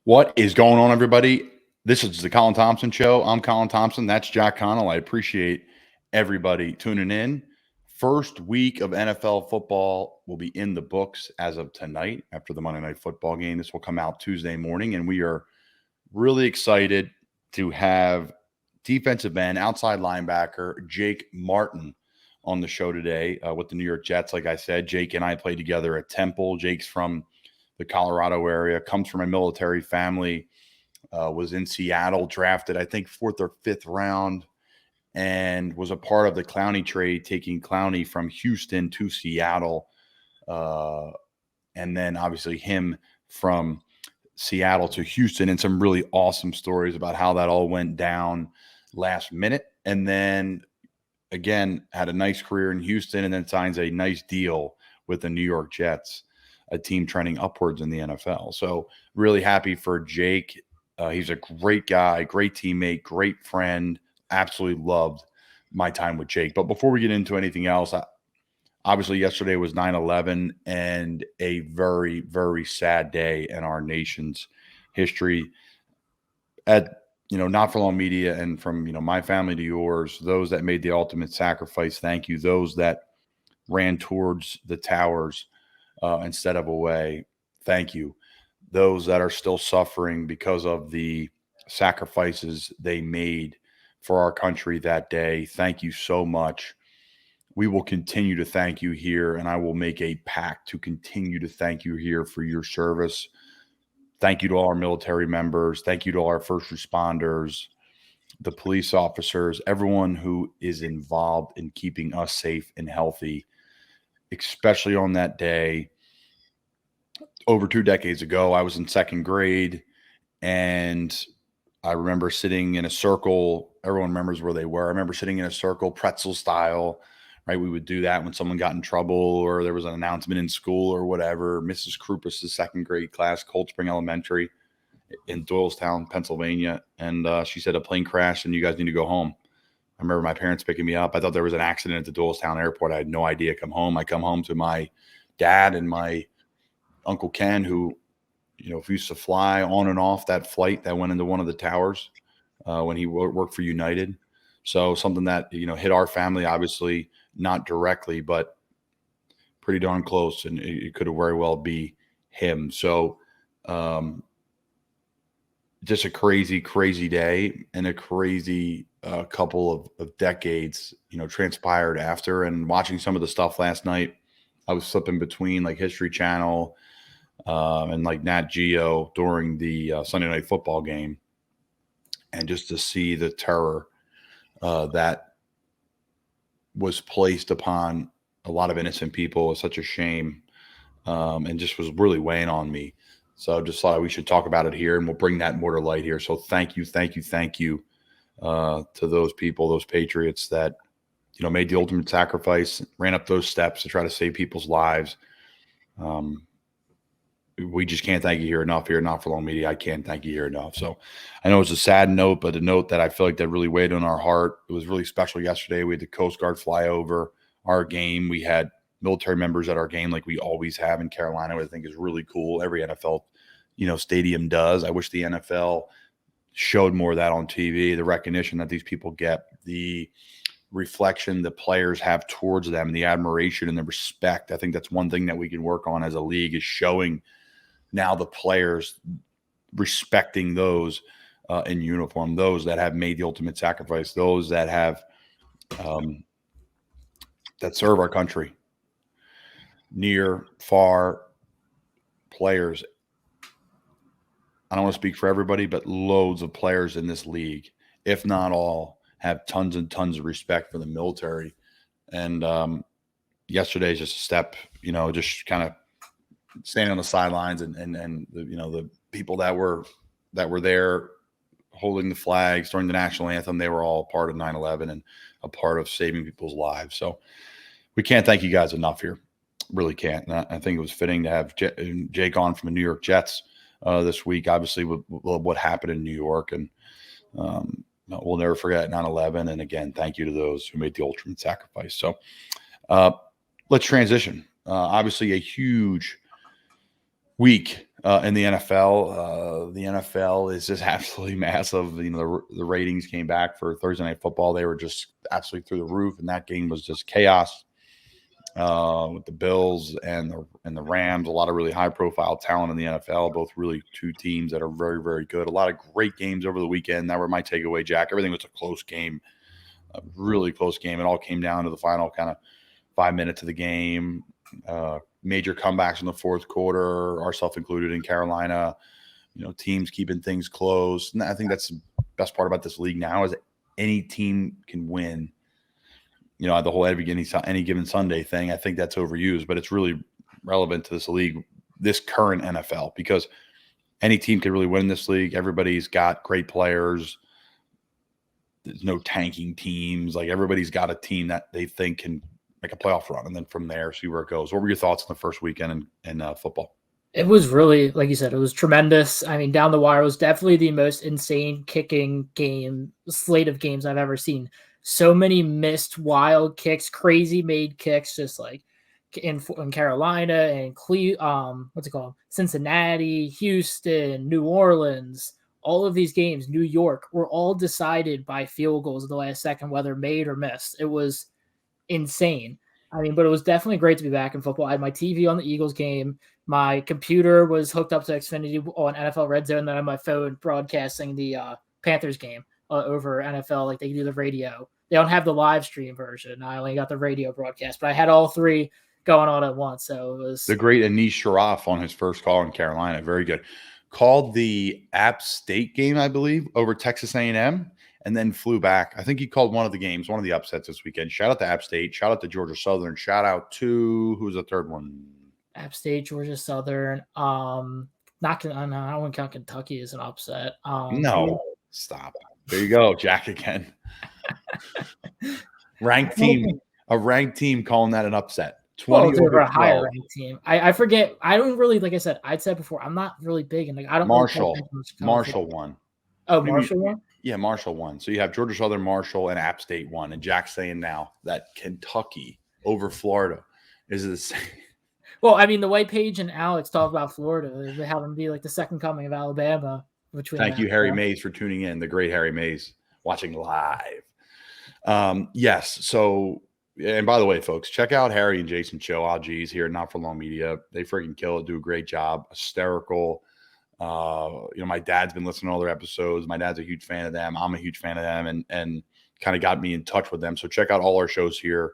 What is going on, everybody? This is the Colin Thompson Show. I'm Colin Thompson. That's Jack Connell. I appreciate everybody tuning in. First week of NFL football will be in the books as of tonight after the Monday Night Football game. This will come out Tuesday morning, and we are really excited to have defensive end, outside linebacker Jake Martin on the show today with the New York Jets. Like I said, Jake and I played together at Temple. Jake's from the Colorado area, comes from a military family, was in Seattle, drafted, I think, 4th or 5th round, and was a part of the Clowney trade, taking Clowney from Houston to Seattle. And then obviously him from Seattle to Houston, and some really awesome stories about how that all went down last minute. And then again, had a nice career in Houston and then signs a nice deal with the New York Jets, a team trending upwards in the NFL. So really happy for Jake. He's a great guy, great teammate, great friend. Absolutely loved my time with Jake. But before we get into anything else, obviously yesterday was 9/11 and a very, very sad day in our nation's history. At Not for Long Media, and from my family to yours, those that made the ultimate sacrifice, thank you. Those that ran towards the towers instead of away, thank you. Those that are still suffering because of the sacrifices they made for our country that day, thank you so much. We will continue to thank you here, and I will make a pact to continue to thank you here for your service. Thank you to all our military members. Thank you to all our first responders, the police officers, everyone who is involved in keeping us safe and healthy, especially on that day. Over 2 decades ago, I was in 2nd grade, and I remember sitting in a circle. Everyone remembers where they were. I remember sitting in a circle, pretzel style, right? We would do that when someone got in trouble or there was an announcement in school or whatever. Mrs. Krupus' 2nd grade class, Cold Spring Elementary in Doylestown, Pennsylvania. And she said, a plane crashed and you guys need to go home. I remember my parents picking me up. I thought there was an accident at the Doylestown airport. I had no idea. I come home to my dad and my Uncle Ken, who, used to fly on and off that flight that went into one of the towers when he worked for United. So something that, hit our family, obviously not directly, but pretty darn close. And it could have very well be him. So just a crazy, crazy day, and a crazy couple of decades, transpired after. And watching some of the stuff last night, I was flipping between like History Channel and like Nat Geo during the Sunday Night Football game. And just to see the terror that was placed upon a lot of innocent people was such a shame, and just was really weighing on me. So I just thought we should talk about it here, and we'll bring that more to light here. So thank you to those people, those patriots that, made the ultimate sacrifice, ran up those steps to try to save people's lives. We just can't thank you here enough. Here, Not for Long Media, I can't thank you here enough. So I know it's a sad note, but a note that I feel like that really weighed on our heart. It was really special yesterday. We had the Coast Guard fly over our game. We had military members at our game, like we always have in Carolina, which I think is really cool. Every NFL, stadium does. I wish the NFL showed more of that on TV, the recognition that these people get, the reflection the players have towards them, the admiration and the respect. I think that's one thing that we can work on as a league, is showing now the players respecting those in uniform, those that have made the ultimate sacrifice, those that have that serve our country, near, far players. I don't want to speak for everybody, but loads of players in this league, if not all, have tons and tons of respect for the military. And yesterday is just a step, just kind of standing on the sidelines, and the people that were there holding the flags during the national anthem, they were all part of 9/11 and a part of saving people's lives. So we can't thank you guys enough here. Really can't. And I think it was fitting to have Jake on from the New York Jets this week, obviously with what happened in New York. And we'll never forget 9/11. And again, thank you to those who made the ultimate sacrifice. So let's transition. Obviously a huge week In the NFL is just absolutely massive. The ratings came back for Thursday Night Football. They were just absolutely through the roof, and that game was just chaos with the Bills and the Rams. A lot of really high profile talent in the NFL. Both really two teams that are very, very good. A lot of great games over the weekend. That were my takeaway, Jack. Everything was a close game, a really close game. It all came down to the final kind of 5 minutes of the game. Major comebacks in the fourth quarter, ourselves included, in Carolina. Teams keeping things close. And I think that's the best part about this league now is any team can win. The whole any given Sunday thing, I think that's overused, but it's really relevant to this league, this current NFL, because any team can really win this league. Everybody's got great players. There's no tanking teams. Like, everybody's got a team that they think can make a playoff run, and then from there, see where it goes. What were your thoughts on the first weekend in football? It was really, like you said, it was tremendous. I mean, down the wire was definitely the most insane kicking slate of games I've ever seen. So many missed wild kicks, crazy made kicks, just like in Carolina and Cincinnati, Houston, New Orleans. All of these games, New York, were all decided by field goals at the last second, whether made or missed. It was insane. I mean, but it was definitely great to be back in football. I had my TV on the Eagles game. My computer was hooked up to Xfinity on NFL Red Zone. Then I had my phone broadcasting the Panthers game over NFL. Like, they do the radio. They don't have the live stream version. I only got the radio broadcast, but I had all three going on at once. So it was the great Anish Sharaf on his first call in Carolina. Very good. Called the App State game, I believe, over Texas A&M, and then flew back. I think he called one of the games, one of the upsets this weekend. Shout out to App State. Shout out to Georgia Southern. Shout out to, who's the third one? App State, Georgia Southern. I wouldn't count Kentucky as an upset. No, stop. There you go, Jack again. A ranked team calling that an upset. 20 it's over a higher ranked team. I forget. I don't really, like I said, I'd said before, I'm not really big in, like, I don't. Marshall won. Oh, Marshall won? Yeah, Marshall won. So you have Georgia Southern, Marshall, and App State won. And Jack's saying now that Kentucky over Florida is the same. Well, I mean, the way Paige and Alex talk about Florida, they have them be like the second coming of Alabama. Thank you, Harry Mays, for tuning in. The great Harry Mays, watching live. Yes. So, and by the way, folks, check out Harry and Jason show. Geez, here at Not For Long Media. They freaking kill it. Do a great job. Hysterical. My dad's been listening to all their episodes. My dad's a huge fan of them. I'm a huge fan of them, and kind of got me in touch with them. So check out all our shows here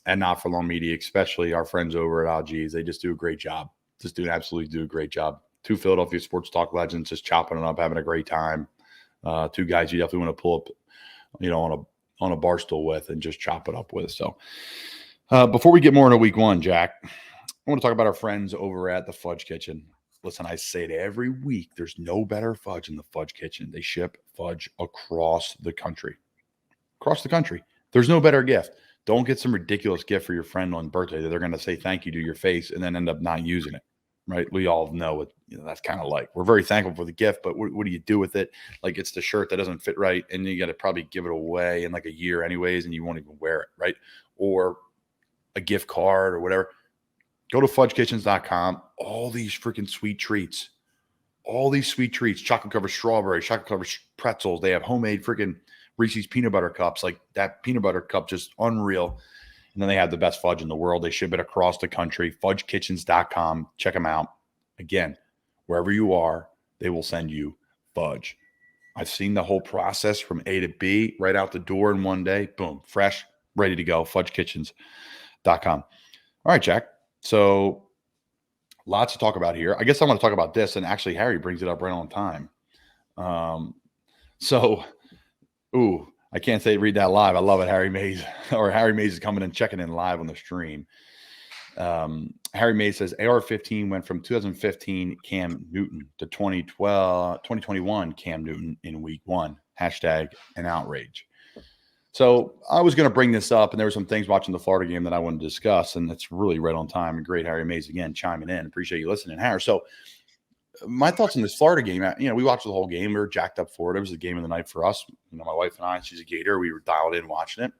and Not For Long Media, especially our friends over at Geez. They just do a great job. Absolutely do a great job. Two Philadelphia sports talk legends just chopping it up, having a great time. Two guys you definitely want to pull up, on a bar stool with and just chop it up with. So before we get more into week one, Jack, I want to talk about our friends over at the Fudge Kitchen. Listen, I say it every week. There's no better fudge in the Fudge Kitchen. They ship fudge across the country. There's no better gift. Don't get some ridiculous gift for your friend on birthday that they're going to say thank you to your face and then end up not using it, right? We all know what that's kind of like. We're very thankful for the gift, but what do you do with it? Like, it's the shirt that doesn't fit right, and you got to probably give it away in like a year anyways, and you won't even wear it, right? Or a gift card or whatever. Go to fudgekitchens.com. All these freaking sweet treats. Chocolate covered strawberry, chocolate covered pretzels. They have homemade freaking Reese's peanut butter cups. Like, that peanut butter cup, just unreal. And then they have the best fudge in the world. They ship it across the country. Fudgekitchens.com. Check them out. Again, wherever you are, they will send you fudge. I've seen the whole process from A to B, right out the door in one day. Boom, fresh, ready to go. Fudgekitchens.com. All right, Jack. So lots to talk about here. I guess I want to talk about this, and actually Harry brings it up right on time. I can't say read that live. I love it, Harry Mays. Or Harry Mays is coming and checking in live on the stream. Harry Mays says AR-15 went from 2015 Cam Newton to 2021 Cam Newton in week one. #an outrage. So I was going to bring this up, and there were some things watching the Florida game that I wanted to discuss, and it's really right on time. And great, Harry Mays, again, chiming in. Appreciate you listening, Harry. So my thoughts on this Florida game, we watched the whole game. We were jacked up for it. It was the game of the night for us. My wife and I, she's a Gator. We were dialed in watching it.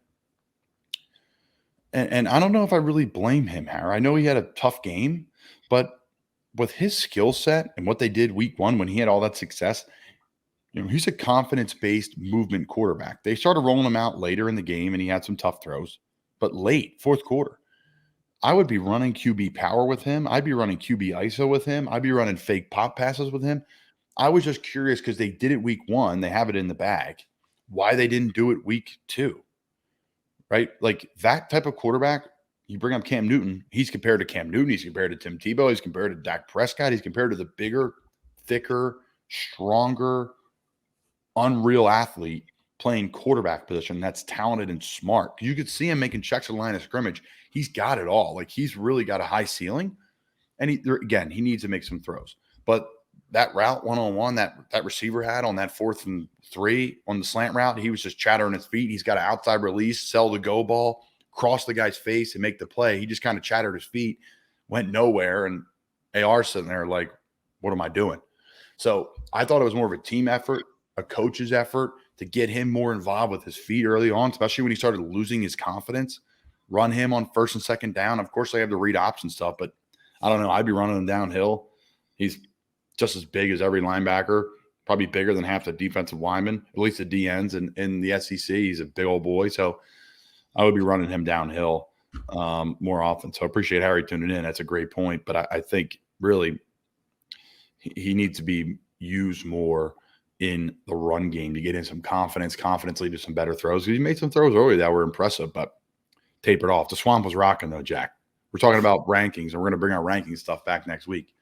And I don't know if I really blame him, Harry. I know he had a tough game, but with his skill set and what they did week one when he had all that success, he's a confidence-based movement quarterback. They started rolling him out later in the game, and he had some tough throws. But late, fourth quarter, I would be running QB power with him. I'd be running QB ISO with him. I'd be running fake pop passes with him. I was just curious because they did it week one. They have it in the bag. Why they didn't do it week two, right? Like that type of quarterback, you bring up Cam Newton. He's compared to Cam Newton. He's compared to Tim Tebow. He's compared to Dak Prescott. He's compared to the bigger, thicker, stronger, unreal athlete playing quarterback position that's talented and smart. You could see him making checks at the line of scrimmage. He's got it all. Like he's really got a high ceiling. And he needs to make some throws. But that route one-on-one that receiver had on that 4th and 3 on the slant route, he was just chattering his feet. He's got an outside release, sell the go ball, cross the guy's face and make the play. He just kind of chattered his feet, went nowhere. And AR sitting there like, what am I doing? So I thought it was more of a team effort, a coach's effort to get him more involved with his feet early on, especially when he started losing his confidence. Run him on 1st and 2nd down. Of course, they have the read option stuff, but I don't know. I'd be running him downhill. He's just as big as every linebacker, probably bigger than half the defensive linemen, at least the DNs in the SEC. He's a big old boy. So I would be running him downhill more often. So I appreciate Harry tuning in. That's a great point. But I think really he needs to be used more in the run game to get in some confidence lead to some better throws. He made some throws early that were impressive, but tapered off. The swamp was rocking though, Jack. We're talking about rankings, and we're going to bring our ranking stuff back next week.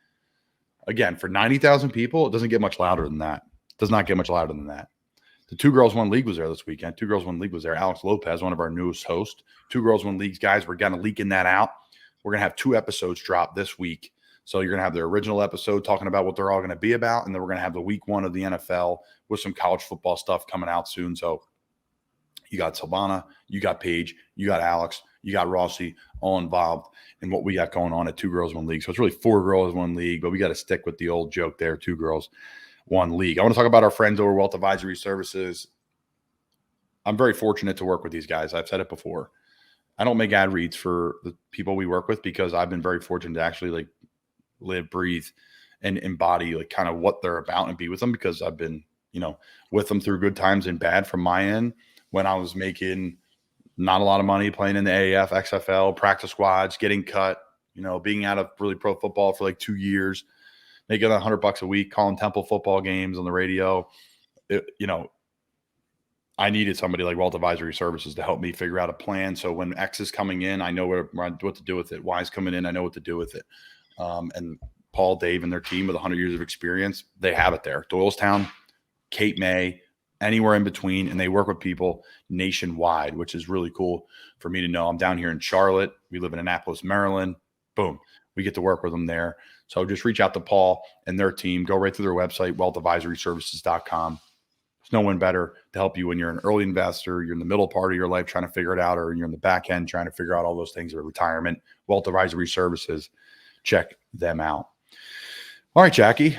Again, for 90,000 people, it doesn't get much louder than that. It does not get much louder than that. The 2 Girls One League was there this weekend. 2 Girls One League was there. Alex Lopez, one of our newest hosts. 2 Girls One Leagues, guys, we're kind of leaking that out. We're going to have 2 episodes drop this week. So you're going to have the original episode talking about what they're all going to be about, and then we're going to have the week 1 of the NFL with some college football stuff coming out soon. So you got Silvana, you got Paige, you got Alex, you got Rossi, all involved in what we got going on at 2 Girls One League. So it's really 4 Girls One League, but we got to stick with the old joke there, 2 Girls One League. I want to talk about our friends over Wealth Advisory Services. I'm very fortunate to work with these guys. I've said it before. I don't make ad reads for the people we work with because I've been very fortunate to actually like live, breathe, and embody like kind of what they're about and be with them, because I've been, with them through good times and bad from my end when I was making not a lot of money playing in the AAF, XFL, practice squads, getting cut, being out of really pro football for like 2 years, making $100 a week, calling Temple football games on the radio. I needed somebody like Wealth Advisory Services to help me figure out a plan. So when X is coming in, I know what to do with it. Y is coming in, I know what to do with it. And Paul, Dave, and their team with 100 years of experience, they have it there. Doylestown, Cape May, anywhere in between, and they work with people nationwide, which is really cool for me to know. I'm down here in Charlotte. We live in Annapolis, Maryland. Boom. We get to work with them there. So just reach out to Paul and their team. Go right to their website, wealthadvisoryservices.com. There's no one better to help you when you're an early investor, you're in the middle part of your life trying to figure it out, or you're in the back end trying to figure out all those things of retirement. Wealth Advisory Services. Check them out. All right, Jackie.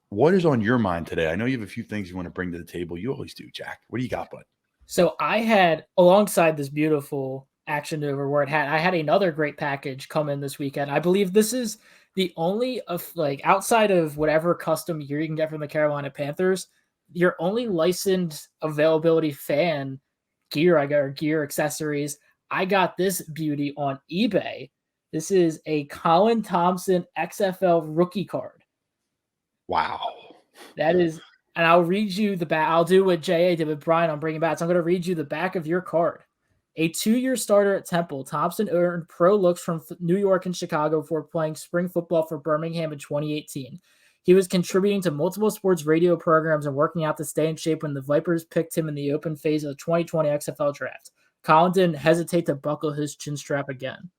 What is on your mind today? I know you have a few things you want to bring to the table. You always do, Jack. What do you got, bud? So I had, alongside this beautiful action over I had another great package come in this weekend. I believe this is the only of outside of whatever custom gear you can get from the Carolina Panthers, your only licensed availability fan gear or gear accessories. I got this beauty on eBay. This is a Colin Thompson XFL rookie card. Wow. That is, and I'll read you the back. I'll do what JA did with Brian on Bringing Back. So I'm going to read you the back of your card. A 2-year starter at Temple, Thompson earned pro looks from New York and Chicago before playing spring football for Birmingham in 2018. He was contributing to multiple sports radio programs and working out to stay in shape when the Vipers picked him in the open phase of the 2020 XFL draft. Colin didn't hesitate to buckle his chin strap again.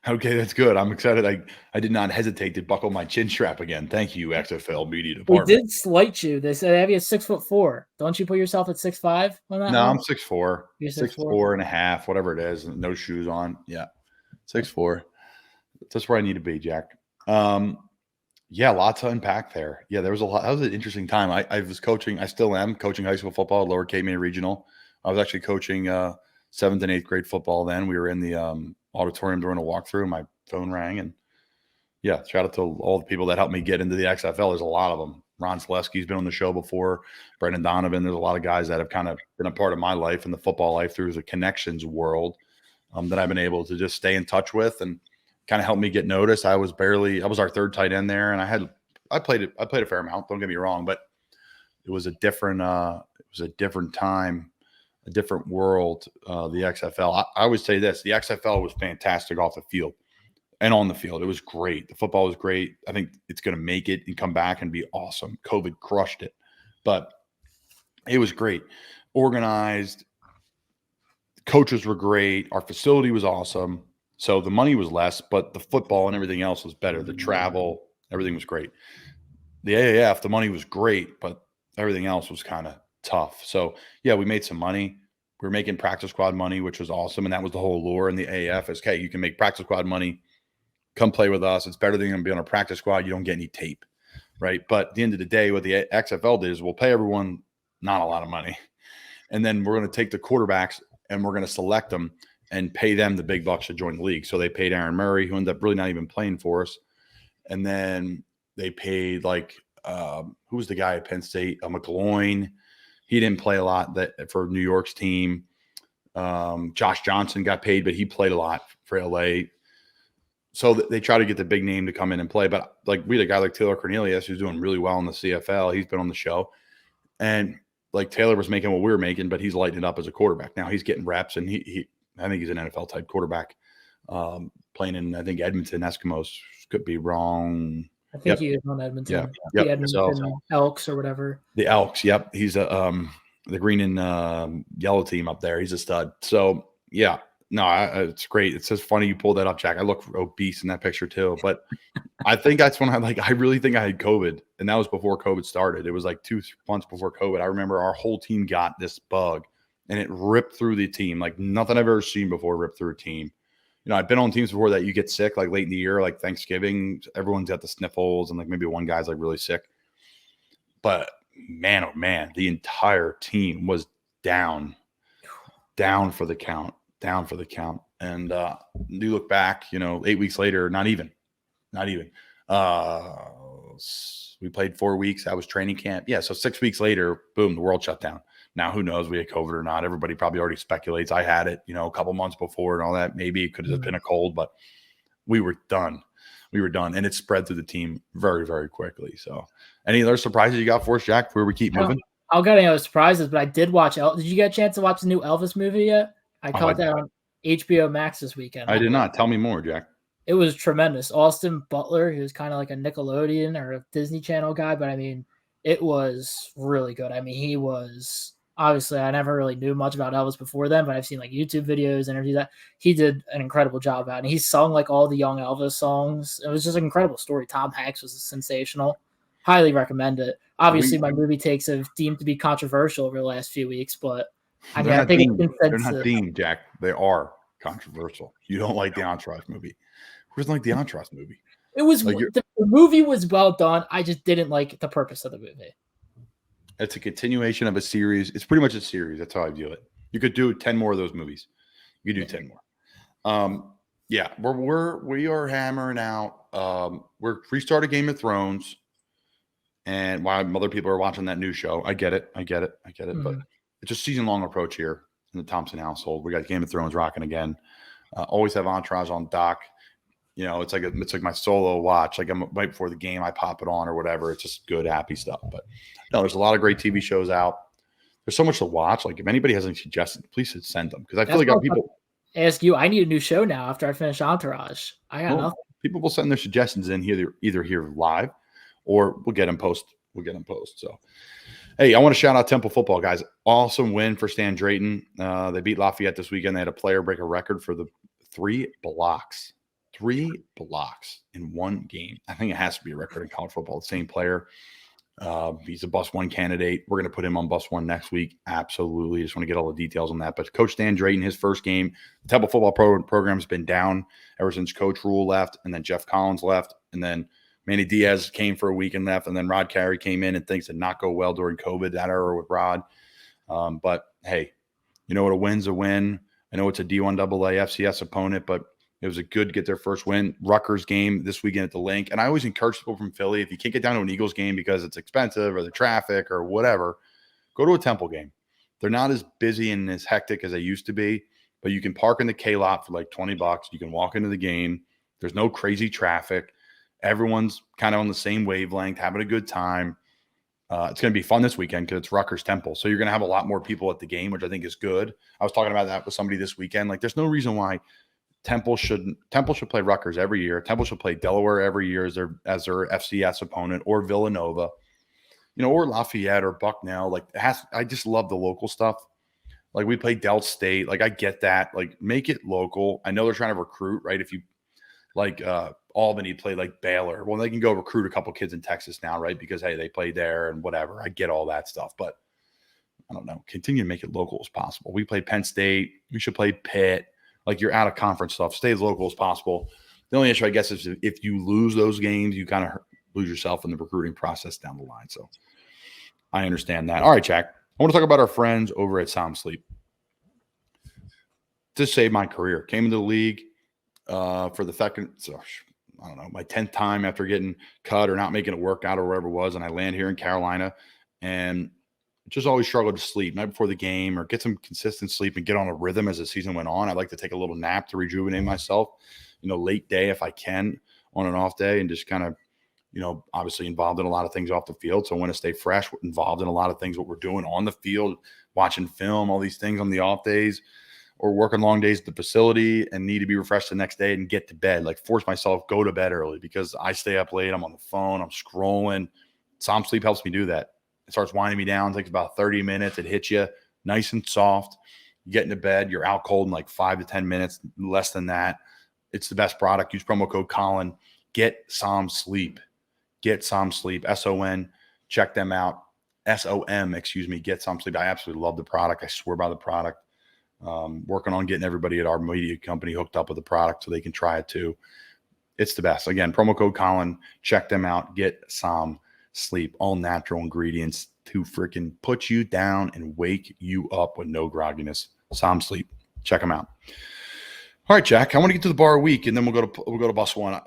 Okay, that's good. I'm excited. I did not hesitate to buckle my chin strap again. Thank you, XFL Media Department. We did slight you. They said have you at 6'4". Don't you put yourself at 6'5" on that? No, one? I'm 6'4". You're 6'4 and a half, whatever it is. No shoes on. Yeah. 6'4". That's where I need to be, Jack. Yeah, lots to unpack there. Yeah, there was a lot. That was an interesting time. I was coaching. I still am coaching high school football at Lower Cape May Regional. I was actually coaching 7th and 8th grade football then. We were in the auditorium during a walkthrough. My phone rang, and Yeah, shout out to all the people that helped me get into the XFL. There's a lot of them. Ron Selesky's been on the show before. Brendan Donovan. There's a lot of guys that have kind of been a part of my life and the football life through the connections world that I've been able to just stay in touch with and kind of help me get noticed. I was our third tight end there, and I played a fair amount. Don't get me wrong, but it was a different time, a different world. The XFL. I would say this: the XFL was fantastic off the field. And on the field, it was great. The football was great. I think it's going to make it and come back and be awesome. COVID crushed it, but it was great. Organized. Coaches were great. Our facility was awesome. So the money was less, but the football and everything else was better. The travel, everything was great. The AAF, the money was great, but everything else was kind of tough. So, yeah, we made some money. We were making practice squad money, which was awesome. And that was the whole lure in the AAF is, okay, you can make practice squad money. Come play with us. It's better than going to be on a practice squad. You don't get any tape, right? But at the end of the day, what the XFL did is we'll pay everyone not a lot of money. And then we're going to take the quarterbacks and we're going to select them and pay them the big bucks to join the league. So they paid Aaron Murray, who ended up really not even playing for us. And then they paid who was the guy at Penn State? McGloin. He didn't play a lot for New York's team. Josh Johnson got paid, but he played a lot for LA. So they try to get the big name to come in and play. But we had a guy like Taylor Cornelius who's doing really well in the CFL. He's been on the show. And Taylor was making what we were making, but he's lighting it up as a quarterback. Now he's getting reps, and I think he's an NFL type quarterback playing in, I think, Edmonton Eskimos. Could be wrong. I think he is on Edmonton. Yeah. The Edmonton Elks or whatever. The Elks. Yep. He's the green and yellow team up there. He's a stud. So yeah. No, it's great. It's just funny you pulled that up, Jack. I look obese in that picture too. But I think that's when I really think I had COVID. And that was before COVID started. It was 2 months before COVID. I remember our whole team got this bug and it ripped through the team. Like nothing I've ever seen before ripped through a team. I've been on teams before that you get sick late in the year, like Thanksgiving. Everyone's got the sniffles and maybe one guy's really sick. But man, oh man, the entire team was down for the count. And you look back, 8 weeks later, not even. We played 4 weeks. That was training camp. Yeah. So 6 weeks later, boom, the world shut down. Now, who knows? We had COVID or not. Everybody probably already speculates. I had it, a couple months before and all that. Maybe it could have been a cold, but we were done. And it spread through the team very, very quickly. So any other surprises you got for us, Jack, before we keep moving? I'll get any other surprises, but I did watch. Did you get a chance to watch the new Elvis movie yet? I caught that on HBO Max this weekend. I did not. Tell me more, Jack. It was tremendous. Austin Butler, he was kind of like a Nickelodeon or a Disney Channel guy, but it was really good. He was obviously, I never really knew much about Elvis before then, but I've seen YouTube videos, interviews that he did an incredible job at, and he sung all the young Elvis songs. It was just an incredible story. Tom Hanks was sensational. Highly recommend it. Obviously, my movie takes have deemed to be controversial over the last few weeks, but I think they're not deemed, Jack. They are controversial. You don't like the Entourage movie. Who doesn't like the Entourage movie? It was the movie was well done. I just didn't like the purpose of the movie. It's a continuation of a series. It's pretty much a series. That's how I view it. You could do 10 more of those movies. You could do 10 more. Yeah, we are hammering out. We're restarted Game of Thrones, and while other people are watching that new show, I get it. Mm-hmm. But it's a season-long approach here in the Thompson household. We got Game of Thrones rocking again. Always have Entourage on dock. It's like my solo watch. I'm right before the game, I pop it on or whatever. It's just good, happy stuff. But no, there's a lot of great TV shows out. There's so much to watch. If anybody has any suggestions, please send them, because I feel like people ask you. I need a new show now after I finish Entourage. I got nothing. People will send their suggestions in either here live, or we'll get them post. So, hey, I want to shout out Temple football, guys. Awesome win for Stan Drayton. They beat Lafayette this weekend. They had a player break a record for the 3 blocks. 3 blocks in one game. I think it has to be a record in college football. The same player. He's a bus 1 candidate. We're going to put him on bus 1 next week. Absolutely. Just want to get all the details on that. But Coach Stan Drayton, his first game, the Temple football program has been down ever since Coach Rule left, and then Jeff Collins left, and then Manny Diaz came for a week and left, and then Rod Carey came in, and things did not go well during COVID, that era with Rod. But, hey, you know what? A win's a win. I know it's a D1 AA FCS opponent, but It was a good get their first win. Rutgers game this weekend at the Link. And I always encourage people from Philly, if you can't get down to an Eagles game because it's expensive or the traffic or whatever, go to a Temple game. They're not as busy and as hectic as they used to be, but you can park in the K lot for like $20. You can walk into the game. There's no crazy traffic. Everyone's kind of on the same wavelength, having a good time. It's going to be fun this weekend because it's Rutgers Temple. So you're going to have a lot more people at the game, which I think is good. I was talking about that with somebody this weekend. Like, there's no reason why Temple should play Rutgers every year. Temple should play Delaware every year as their FCS opponent, or Villanova, or Lafayette or Bucknell. Like, I just love the local stuff. Like, we play Del State. Like, I get that. Like, make it local. I know they're trying to recruit, right? If you like Albany play like Baylor, well, they can go recruit a couple kids in Texas now, right? Because hey, they play there and whatever. I get all that stuff, but I don't know. Continue to make it local as possible. We play Penn State. We should play Pitt. Like, you're out of conference stuff. Stay as local as possible. The only issue, I guess, is if you lose those games, you kind of lose yourself in the recruiting process down the line. So I understand that. All right, Jack. I want to talk about our friends over at Sound Sleep. This saved my career. Came into the league for the second, I don't know, my 10th time after getting cut or not making it work out or wherever it was. And I land here in Carolina and just always struggled to sleep night before the game or get some consistent sleep and get on a rhythm as the season went on. I'd like to take a little nap to rejuvenate myself, late day if I can on an off day, and just kind of, obviously involved in a lot of things off the field. So I want to stay fresh, involved in a lot of things, what we're doing on the field, watching film, all these things on the off days, or working long days at the facility and need to be refreshed the next day and get to bed, like force myself, go to bed early because I stay up late. I'm on the phone, I'm scrolling. Sound Sleep helps me do that. It starts winding me down. It takes about 30 minutes. It hits you nice and soft. You get into bed. You're out cold in like 5 to 10 minutes, less than that. It's the best product. Use promo code Colin. Get Sound Sleep. Get Sound Sleep. S-O-N. Check them out. S-O-M, Get Sound Sleep. I absolutely love the product. I swear by the product. Working on getting everybody at our media company hooked up with the product so they can try it too. It's the best. Again, promo code Colin. Check them out. Get Sound Sleep. All natural ingredients to freaking put you down and wake you up with no grogginess. Sound Sleep. Check them out. All right, Jack. I want to get to the bar a week, and then we'll go to bus one.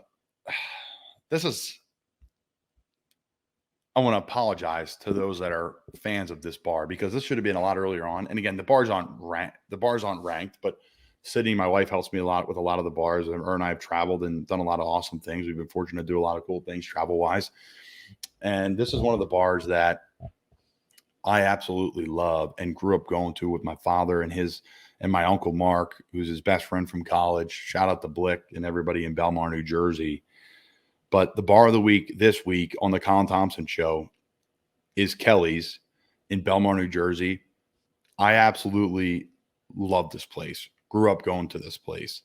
I want to apologize to those that are fans of this bar because this should have been a lot earlier on. And again, the bars aren't ranked, but Sydney, my wife, helps me a lot with a lot of the bars. And her and I have traveled and done a lot of awesome things. We've been fortunate to do a lot of cool things travel-wise. And this is one of the bars that I absolutely love and grew up going to with my father and my uncle Mark, who's his best friend from college. Shout out to Blick and everybody in Belmar, New Jersey. But the bar of the week this week on the Colin Thompson show is Kelly's in Belmar, New Jersey. I absolutely love this place. Grew up going to this place.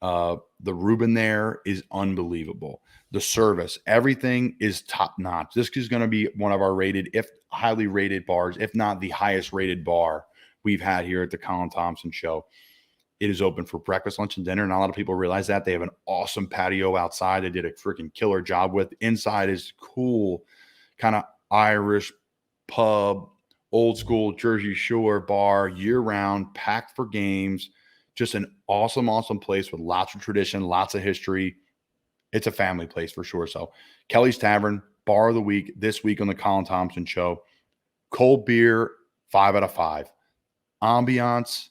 The Reuben there is unbelievable. The service, everything is top notch. This is going to be one of our rated, if highly rated bars, if not the highest rated bar we've had here at the Colin Thompson show. It is open for breakfast, lunch, and dinner. Not a lot of people realize that. They have an awesome patio outside. They did a freaking killer job with. Inside is cool, kind of Irish pub, old school Jersey Shore bar, year-round, packed for games. Just an awesome, awesome place with lots of tradition, lots of history. It's a family place for sure. So Kelly's Tavern, bar of the week, this week on the Colin Thompson show. Cold beer, 5 out of 5. Ambiance,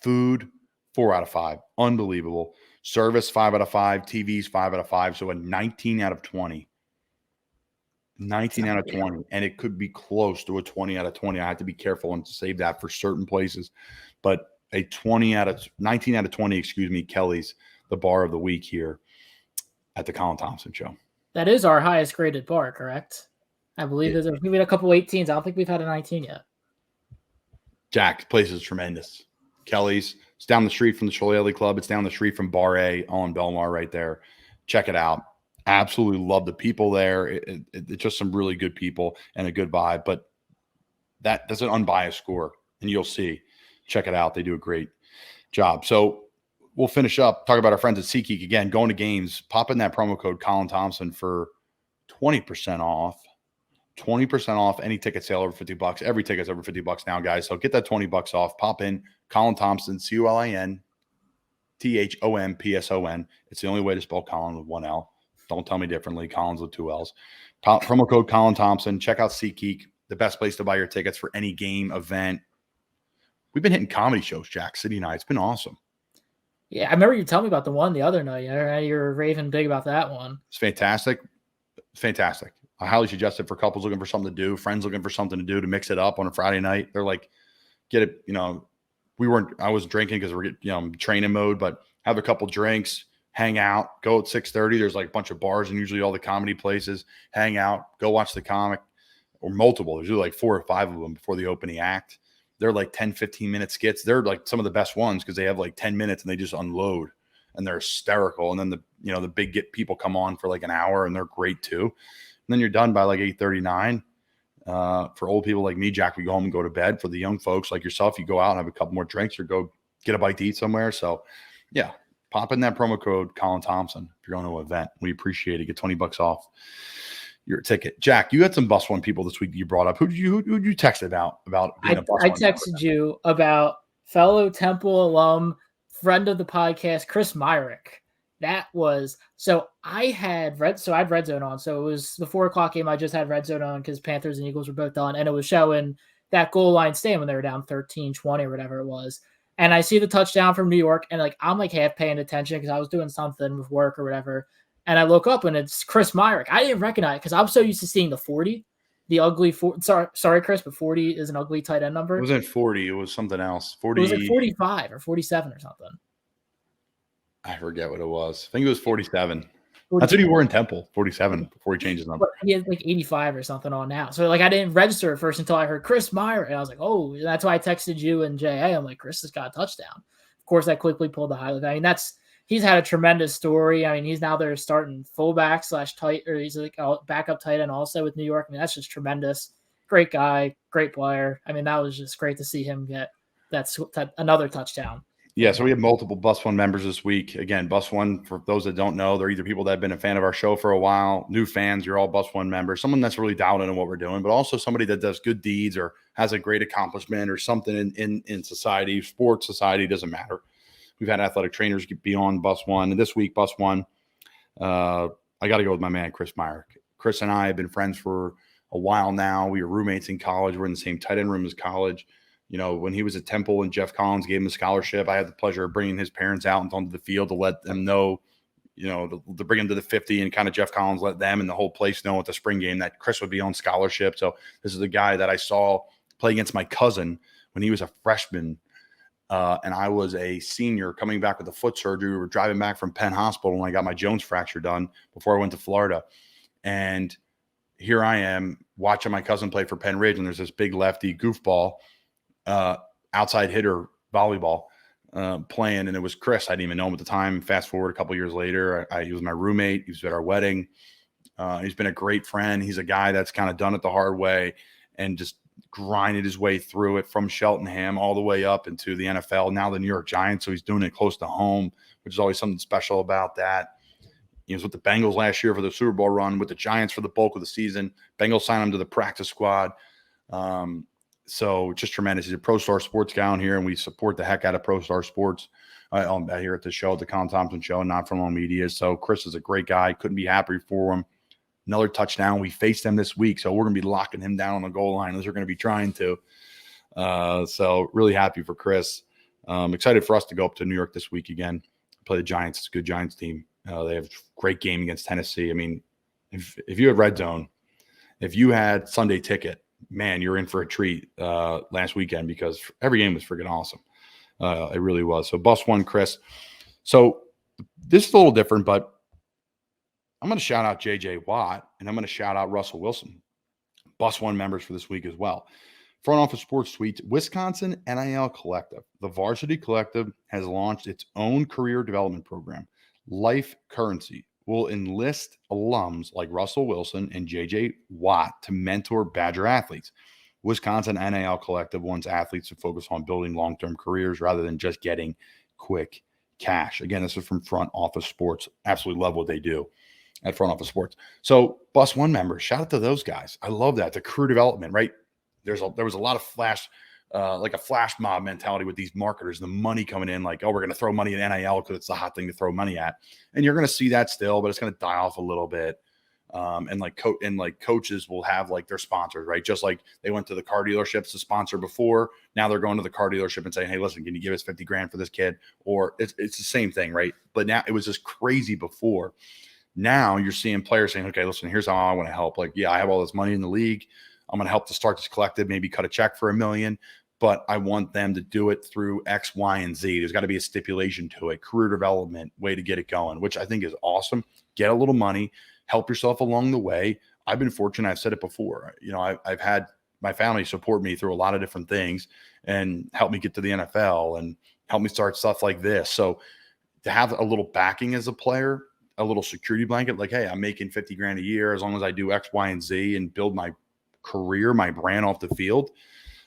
food, 4 out of 5. Unbelievable. Service, 5 out of 5. TVs, 5 out of 5. So a 19 out of 20. 19 out of 20. And it could be close to a 20 out of 20. I have to be careful and save that for certain places. But a 19 out of 20, Kelly's, the bar of the week here at the Colin Thompson show. That is our highest graded bar, correct? I believe we've had a couple 18s. I don't think we've had a 19 yet. Jack, the place is tremendous. Kelly's. It's down the street from the Shillelagh Club. It's down the street from Bar A on Belmar right there. Check it out. Absolutely love the people there. It's just some really good people and a good vibe. But that's an unbiased score, and you'll see. Check it out. They do a great job. So we'll finish up, talk about our friends at SeatGeek. Again, going to games, pop in that promo code Colin Thompson for 20% off. 20% off any ticket sale over $50. Every ticket's over $50 now, guys. So get that $20 off. Pop in Colin Thompson, COLIN, THOMPSON. It's the only way to spell Colin with one L. Don't tell me differently. Colin's with two L's. Promo code Colin Thompson. Check out SeatGeek, the best place to buy your tickets for any game, event. We've been hitting comedy shows, Jack City and I. It's been awesome. Yeah, I remember you telling me about the one the other night. You're raving big about that one. It's fantastic. Fantastic. I highly suggest it for couples looking for something to do, friends looking for something to do to mix it up on a Friday night. They're like, get it, I wasn't drinking because we're training mode, but have a couple drinks, hang out, go at 6:30. There's like a bunch of bars and usually all the comedy places. Hang out, go watch the comic, or multiple. There's usually like 4 or 5 of them before the opening act. They're like 10, 15-minute skits. They're like some of the best ones because they have like 10 minutes and they just unload and they're hysterical. And then the big people come on for like an hour and they're great too. And then you're done by like 8:39. For old people like me, Jack, we go home and go to bed. For the young folks like yourself, you go out and have a couple more drinks or go get a bite to eat somewhere. So yeah, pop in that promo code Colin Thompson if you're going to an event. We appreciate it. Get $20 off your ticket. Jack, you had some Bus One people this week you brought up. Who'd you text about being a Bus I One texted member? you about fellow Temple alum, friend of the podcast, Chris Myrick. That was I'd Red Zone on. So it was the 4:00 game. I just had Red Zone on because Panthers and Eagles were both on, and it was showing that goal line stand when they were down 13-20 or whatever it was. And I see the touchdown from New York, and I'm like half paying attention because I was doing something with work or whatever. And I look up and it's Chris Myrick. I didn't recognize it because I'm so used to seeing the 40, the ugly 40. Sorry, Chris, but 40 is an ugly tight end number. It wasn't 40. It was something else. 40. It was like 45 or 47 or something. I forget what it was. I think it was 47. 42. That's what he wore in Temple, 47, before he changed his number. But he has like 85 or something on now. So like I didn't register at first until I heard Chris Myrick. And I was like, oh, that's why I texted you and Jay. I'm like, Chris has got a touchdown. Of course, I quickly pulled the highlight. I mean, he's had a tremendous story. I mean, he's now their starting fullback / tight, or he's like a backup tight end also with New York. I mean, that's just tremendous. Great guy, great player. I mean, that was just great to see him get another touchdown. Yeah, so we have multiple Bus One members this week. Again, Bus One, for those that don't know, they're either people that have been a fan of our show for a while, new fans, you're all Bus One members, someone that's really dialed into what we're doing, but also somebody that does good deeds or has a great accomplishment or something in society, sports society, doesn't matter. We've had athletic trainers be on Bus One. And this week, Bus One, I got to go with my man, Chris Myrick. Chris and I have been friends for a while now. We were roommates in college. We're in the same tight end room as college. When he was at Temple and Jeff Collins gave him a scholarship, I had the pleasure of bringing his parents out onto the field to let them know, to bring him to the 50, and kind of Jeff Collins let them and the whole place know at the spring game that Chris would be on scholarship. So this is the guy that I saw play against my cousin when he was a freshman. And I was a senior coming back with a foot surgery. We were driving back from Penn Hospital when I got my Jones fracture done before I went to Florida. And here I am watching my cousin play for Penn Ridge, and there's this big lefty goofball, outside hitter volleyball playing, and it was Chris. I didn't even know him at the time. Fast forward a couple years later, he was my roommate. He was at our wedding. He's been a great friend. He's a guy that's kind of done it the hard way and just grinded his way through it from Cheltenham all the way up into the NFL, now the New York Giants. So he's doing it close to home, which is always something special about that. He was with the Bengals last year for the Super Bowl run, with the Giants for the bulk of the season. Bengals signed him to the practice squad. So just tremendous. He's a Pro Star Sports guy on here, and we support the heck out of Pro Star Sports here at the show, the Colin Thompson Show, Not For Long Media. So Chris is a great guy. Couldn't be happier for him. Another touchdown. We faced them this week, so we're going to be locking him down on the goal line as we're going to be trying to. So really happy for Chris. Excited for us to go up to New York this week again, play the Giants. It's a good Giants team. They have a great game against Tennessee. I mean, if you had Red Zone, if you had Sunday Ticket, man, you're in for a treat last weekend, because every game was freaking awesome. It really was. So Bus One, Chris. So this is a little different, but I'm going to shout out JJ Watt, and I'm going to shout out Russell Wilson, Bus One members for this week as well. Front Office Sports tweets, Wisconsin NIL Collective. The Varsity Collective has launched its own career development program. Life Currency will enlist alums like Russell Wilson and JJ Watt to mentor Badger athletes. Wisconsin NIL Collective wants athletes to focus on building long-term careers rather than just getting quick cash. Again, this is from Front Office Sports. Absolutely love what they do at Front Office Sports. So Bus One members, shout out to those guys. I love that. The career development, right? There was a lot of flash like a flash mob mentality with these marketers, the money coming in, like, oh, we're going to throw money at NIL because it's the hot thing to throw money at. And you're going to see that still, but it's going to die off a little bit. And coaches will have like their sponsors, right? Just like they went to the car dealerships to sponsor before. Now they're going to the car dealership and saying, hey, listen, can you give us 50 grand for this kid? Or it's the same thing, right? But now it was just crazy before. Now you're seeing players saying, okay, listen, here's how I want to help. Like, yeah, I have all this money in the league. I'm going to help to start this collective, maybe cut a check for $1 million, but I want them to do it through X, Y, and Z. There's got to be a stipulation to it, career development, way to get it going, which I think is awesome. Get a little money, help yourself along the way. I've been fortunate. I've said it before. You know, I've had my family support me through a lot of different things and help me get to the NFL and help me start stuff like this. So to have a little backing as a player, a little security blanket, like, hey, I'm making 50 grand a year as long as I do X, Y, and Z and build my career, my brand off the field.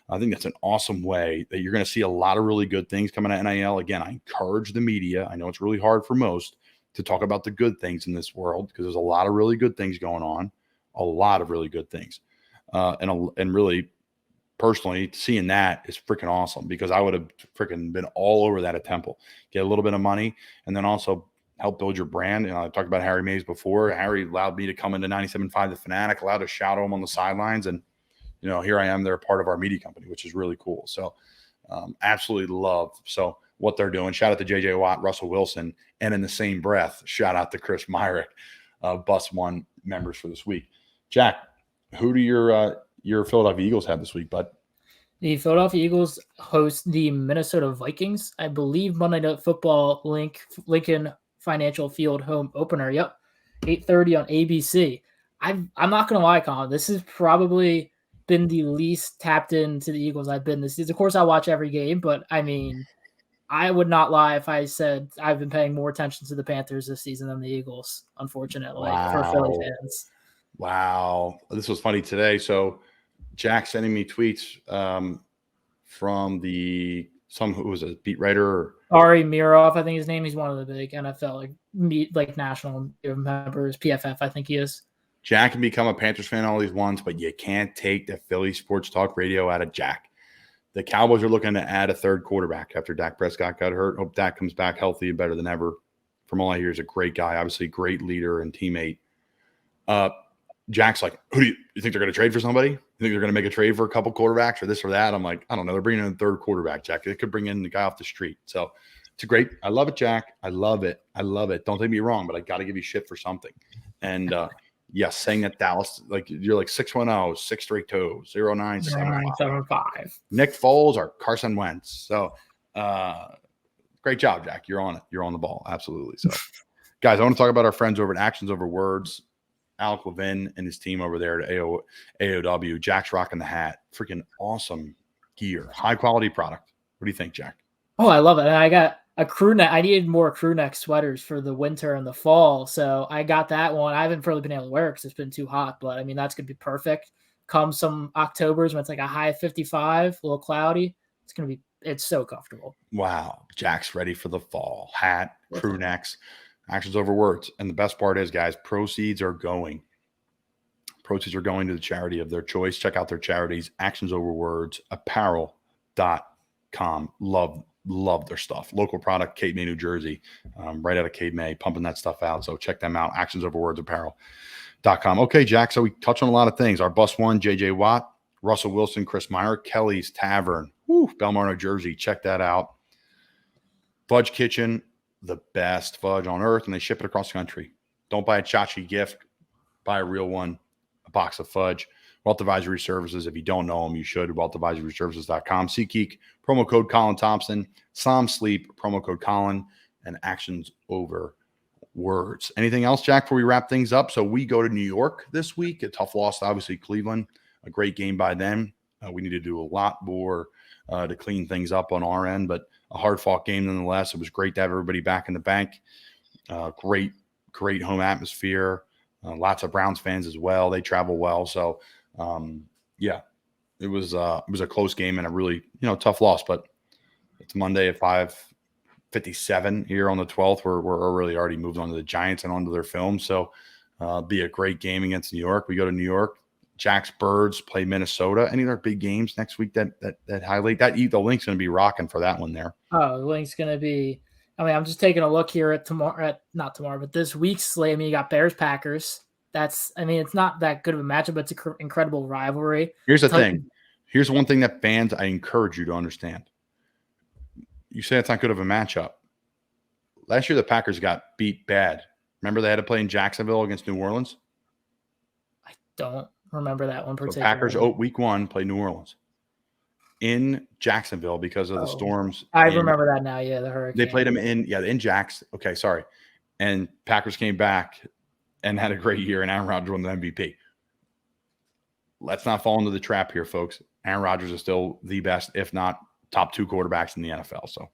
I think that's an awesome way that you're going to see a lot of really good things coming out of NIL. Again, I encourage the media. I know it's really hard for most to talk about the good things in this world because there's a lot of really good things going on, a lot of really good things. And really, personally, seeing that is freaking awesome because I would have freaking been all over that at Temple. Get a little bit of money and then also help build your brand. You know, I talked about Harry Mays before. Harry allowed me to come into 97.5 The Fanatic, allowed to shout at him on the sidelines. And, you know, here I am. They're a part of our media company, which is really cool. So absolutely love what they're doing. Shout out to JJ Watt, Russell Wilson, and in the same breath, shout out to Chris Myrick, Bus One members for this week. Jack, who do your Philadelphia Eagles have this week, bud? The Philadelphia Eagles host the Minnesota Vikings. I believe Monday Night Football Lincoln Financial Field home opener. Yep, 8:30 on ABC. I'm not going to lie, Colin. This has probably been the least tapped into the Eagles I've been this season. Of course, I watch every game, but I mean, I would not lie if I said I've been paying more attention to the Panthers this season than the Eagles, unfortunately, for Philly fans. Wow. This was funny today. So Jack sending me tweets from who was a beat writer? Ari Miroff, I think his name. He's one of the big NFL national members, PFF, I think he is. Jack can become a Panthers fan all these once, but you can't take the Philly Sports Talk Radio out of Jack. The Cowboys are looking to add a third quarterback after Dak Prescott got hurt. Hope Dak comes back healthy and better than ever. From all I hear, he's a great guy, obviously great leader and teammate. Jack's like, who do you think they're going to trade for somebody? You think they're going to make a trade for a couple quarterbacks or this or that? I'm like, I don't know. They're bringing in a third quarterback, Jack. They could bring in the guy off the street. So it's great. I love it, Jack. I love it. I love it. Don't take me wrong, but I got to give you shit for something. And yes, saying that Dallas, like you're like 610, 632, 0975. Nick Foles or Carson Wentz. So great job, Jack. You're on it. You're on the ball. Absolutely. So guys, I want to talk about our friends over at Actions Over Words. Alec Levin and his team over there at AOW. Jack's rocking the hat. Freaking awesome gear. High quality product. What do you think, Jack? Oh, I love it. And I got a crew neck. I needed more crew neck sweaters for the winter and the fall. So I got that one. I haven't really been able to wear it because it's been too hot. But I mean, that's going to be perfect. Come some Octobers when it's like a high of 55, a little cloudy. It's so comfortable. Wow. Jack's ready for the fall. Hat, crew necks. Actions Over Words. And the best part is, guys, proceeds are going to the charity of their choice. Check out their charities, Actions Over Words, apparel.com. Love their stuff. Local product, Cape May, New Jersey, right out of Cape May, pumping that stuff out. So check them out, Actions Over Words, apparel.com. Okay, Jack, so we touched on a lot of things. Our Bus One, JJ Watt, Russell Wilson, Chris Meyer, Kelly's Tavern, Belmar, New Jersey. Check that out. Fudge Kitchen, the best fudge on earth, and they ship it across the country. Don't buy a tchotchke gift. Buy a real one, a box of fudge. Wealth Advisory Services. If you don't know them, you should. WealthAdvisoryServices.com. SeatGeek, promo code Colin Thompson. Som Sleep, promo code Colin. And Actions Over Words. Anything else, Jack, before we wrap things up? So we go to New York this week. A tough loss, obviously, Cleveland. A great game by them. We need to do a lot more to clean things up on our end, but a hard-fought game nonetheless. It was great to have everybody back in the bank. Great home atmosphere. Lots of Browns fans as well. They travel well. So, it was a close game and a really, tough loss. But it's Monday at 5:57 here on the 12th. We're really already moved on to the Giants and onto their film. So, be a great game against New York. We go to New York. Jack's Birds play Minnesota. Any other big games next week that highlight that? The link's going to be rocking for that one there. Oh, the link's going to be. I mean, I'm just taking a look here at not tomorrow, but this week's slate. I mean, you got Bears Packers. It's not that good of a matchup, but it's an incredible rivalry. Here's the thing. Here's one thing that fans, I encourage you to understand. You say it's not good of a matchup. Last year, the Packers got beat bad. Remember they had to play in Jacksonville against New Orleans? I don't remember that one particularly. So Packers, week 1, play New Orleans in Jacksonville because of the storms. I remember that now. Yeah, the hurricane. They played them in Jacks. Okay, sorry. And Packers came back and had a great year, and Aaron Rodgers won the MVP. Let's not fall into the trap here, folks. Aaron Rodgers is still the best, if not top 2 quarterbacks in the NFL. So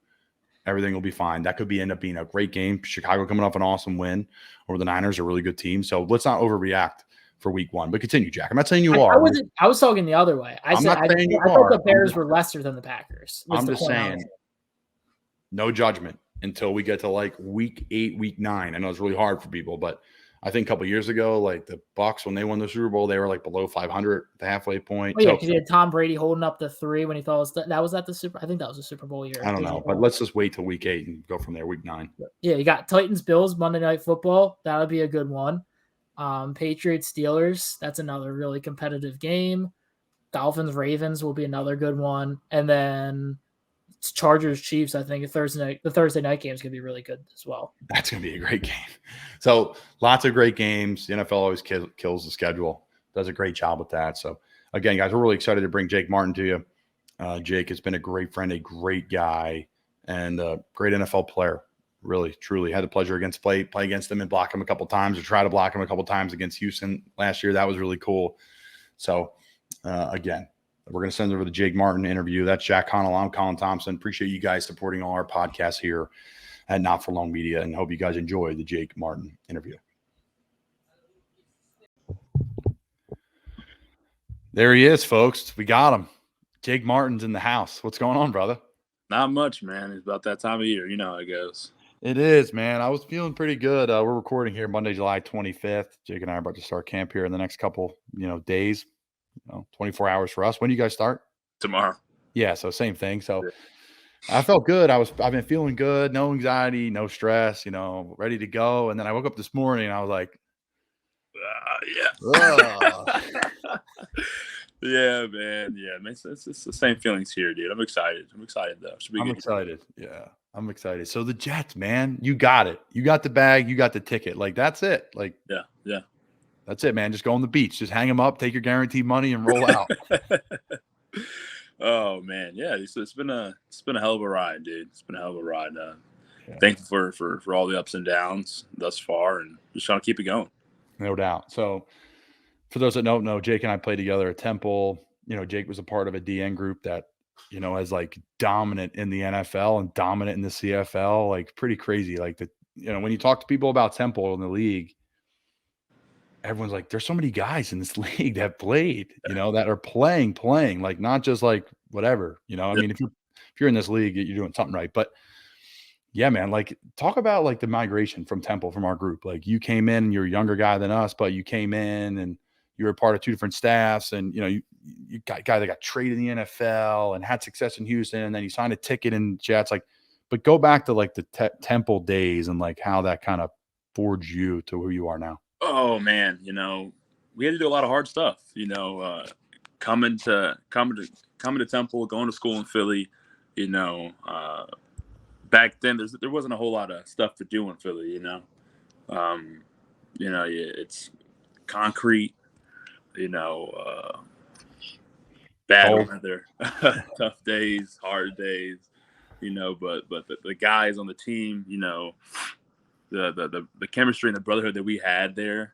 everything will be fine. That could end up being a great game. Chicago coming off an awesome win over the Niners, a really good team. So let's not overreact for week 1. But continue, Jack. I'm not saying you are. I was talking the other way. I thought the Bears were lesser than the Packers. I'm just saying, no judgment until we get to like week 8, week 9. I know it's really hard for people, but I think a couple of years ago, like the Bucs, when they won the Super Bowl, they were like below 500, the halfway point. Oh, yeah, because you had Tom Brady holding up the 3 when he thought that was at the Super. I think that was a Super Bowl year. I don't know, but let's just wait till week 8 and go from there. Week 9. Yeah, you got Titans Bills Monday Night Football. That'll be a good one. Patriots Steelers. That's another really competitive game. Dolphins Ravens will be another good one, and then Chargers Chiefs. I think the Thursday night game is going to be really good as well. That's going to be a great game. So lots of great games. The NFL always kills the schedule. Does a great job with that. So again, guys, we're really excited to bring Jake Martin to you. Jake has been a great friend, a great guy, and a great NFL player. Really, truly had the pleasure play against him and block him a couple times, or try to block him a couple times against Houston last year. That was really cool. So again, we're going to send over the Jake Martin interview. That's Jack Connell. I'm Colin Thompson. Appreciate you guys supporting all our podcasts here at Not For Long Media, and hope you guys enjoy the Jake Martin interview. There he is, folks. We got him. Jake Martin's in the house. What's going on, brother? Not much, man. It's about that time of year. You know how it goes. It is, man. I was feeling pretty good. We're recording here Monday, July 25th. Jake and I are about to start camp here in the next couple, days. 24 hours for us. When do you guys start? Tomorrow. Yeah, so same thing. So yeah. I felt good. I've been feeling good. No anxiety, no stress. Ready to go. And then I woke up this morning and I was like, yeah. Yeah, man. Yeah, man. It's the same feelings here, dude. I'm excited. Though. I'm excited. Yeah, I'm excited. So the Jets, man, you got it. You got the bag. You got the ticket. Like, that's it. Like, yeah. That's it, man. Just go on the beach. Just hang them up, take your guaranteed money, and roll out. Oh man, yeah. It's been a hell of a ride, dude. It's been a hell of a ride. Thankful for all the ups and downs thus far, and just trying to keep it going. No doubt. So, for those that don't know, Jake and I played together at Temple. Jake was a part of a DN group that is like dominant in the NFL and dominant in the CFL. Like, pretty crazy. Like when you talk to people about Temple in the league, everyone's like, there's so many guys in this league that played, that are playing, like, not just like whatever, I mean, if you're in this league, you're doing something right. But yeah, man, like, talk about like the migration from Temple, from our group. Like, you came in and you're a younger guy than us, but you came in and you were a part of 2 different staffs, and you got a guy that got traded in the NFL and had success in Houston, and then you signed a ticket in Jets. Like, but go back to like the Temple days and like how that kind of forged you to who you are now. Oh man, we had to do a lot of hard stuff. Coming to Temple, going to school in Philly. Back then there wasn't a whole lot of stuff to do in Philly. It's concrete. Bad weather, tough days, hard days. But the guys on the team, the chemistry and the brotherhood that we had there,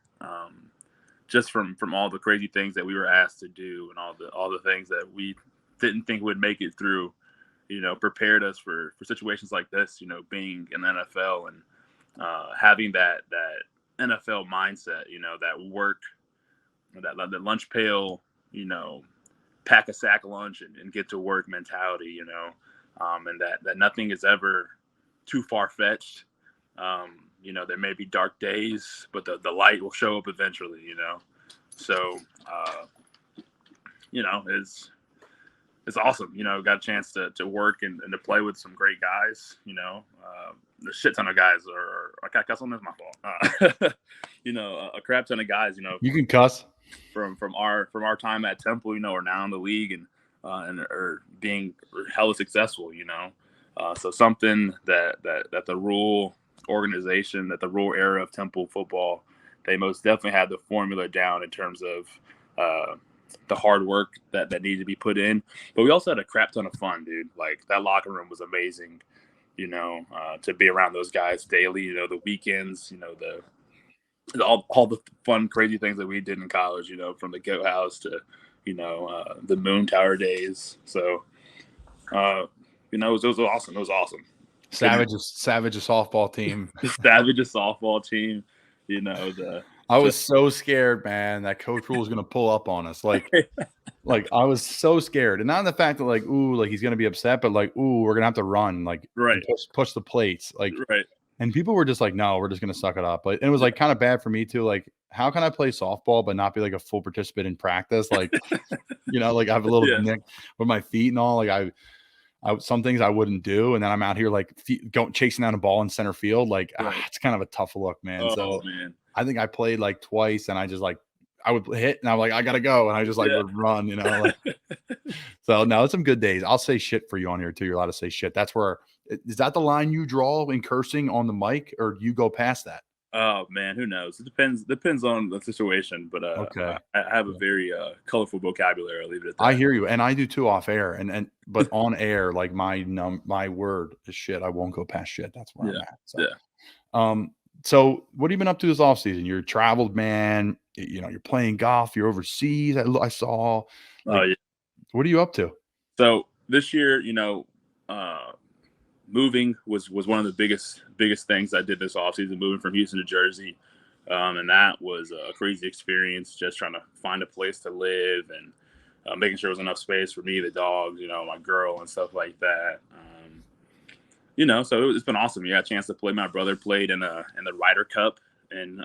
just from all the crazy things that we were asked to do and all the things that we didn't think would make it through, prepared us for situations like this, being in the NFL and having that NFL mindset, that work, that lunch pail, pack a sack lunch and get to work mentality, and that nothing is ever too far-fetched. There may be dark days, but the light will show up eventually, So it's awesome. Got a chance to work and to play with some great guys. The shit ton of guys are I cuss on this, my fault. A crap ton of guys. You can cuss from our time at Temple. Are now in the league and are being hella successful. So something that the rural organization, that the rural era of Temple football, they most definitely had the formula down in terms of the hard work that needed to be put in. But we also had a crap ton of fun, dude. Like, that locker room was amazing, to be around those guys daily, the weekends, all the fun, crazy things that we did in college, from the Goat House to, the Moon Tower days. So, it was awesome. It was awesome. Savage softball team. Savage softball team. I was so scared, man, that Coach Rule was going to pull up on us. Like I was so scared, and not the fact that he's going to be upset, but we're going to have to run, right, push the plates, right. And people were just like, no, we're just going to suck it up. But it was kind of bad for me too. Like, how can I play softball but not be a full participant in practice? I have a little nick with my feet and all. I some things I wouldn't do, and then I'm out here chasing down a ball in center field. It's kind of a tough look, man. Oh, man. I think I played twice, and I just I would hit, and I'm I gotta go, and I just would run, So no, it's some good days. I'll say shit for you on here too. You're allowed to say shit. That's where is that the line you draw in cursing on the mic, or do you go past that? Oh man, who knows? It depends on the situation. But okay, I have a very colorful vocabulary. I'll leave it at that. I hear you, and I do too off air, but on air, my word is shit. I won't go past shit. That's where I'm at. So. So what have you been up to this offseason? You're a traveled man. You're playing golf. You're overseas. I saw. Oh yeah. What are you up to? So this year, moving was one of the biggest things I did this offseason, moving from Houston to Jersey. And that was a crazy experience, just trying to find a place to live and making sure there was enough space for me, the dogs, my girl and stuff like that. So it's been awesome. You got a chance to play. My brother played in the Ryder Cup in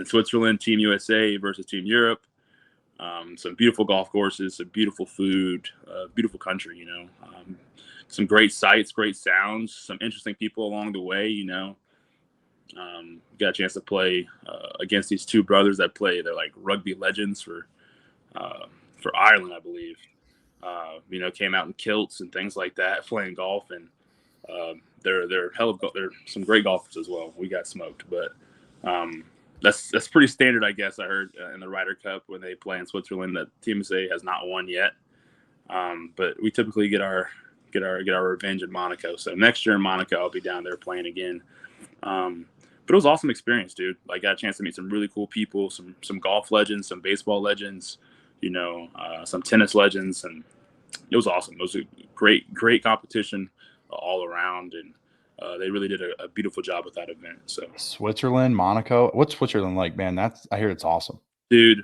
Switzerland, Team USA versus Team Europe. Some beautiful golf courses, some beautiful food, beautiful country, some great sights, great sounds, some interesting people along the way, got a chance to play against these two brothers that play. They're rugby legends for Ireland, I believe. Came out in kilts and things like that, playing golf, and they're some great golfers as well. We got smoked, but that's pretty standard, I guess. I heard in the Ryder Cup when they play in Switzerland that Team USA has not won yet, but we typically get our revenge in Monaco. So next year in Monaco, I'll be down there playing again. But it was an awesome experience, dude. Got a chance to meet some really cool people, some golf legends, some baseball legends, some tennis legends, and it was awesome. It was a great competition all around, and they really did a beautiful job with that event. So Switzerland, Monaco. What's Switzerland like, man? I hear it's awesome, dude.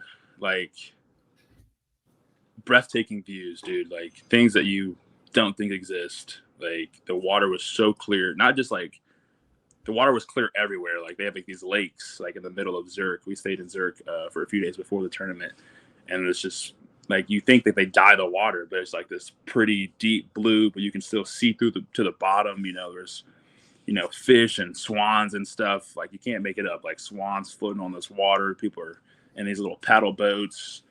Breathtaking views, dude. Things that you don't think exist. The water was so clear. Not just the water was clear everywhere. They have these lakes in the middle of Zurich. We stayed in Zurich for a few days before the tournament, and it's just you think that they dye the water, but it's this pretty deep blue, but you can still see through to the bottom. There's fish and swans and stuff. You can't make it up. Swans floating on this water. People are in these little paddle boats.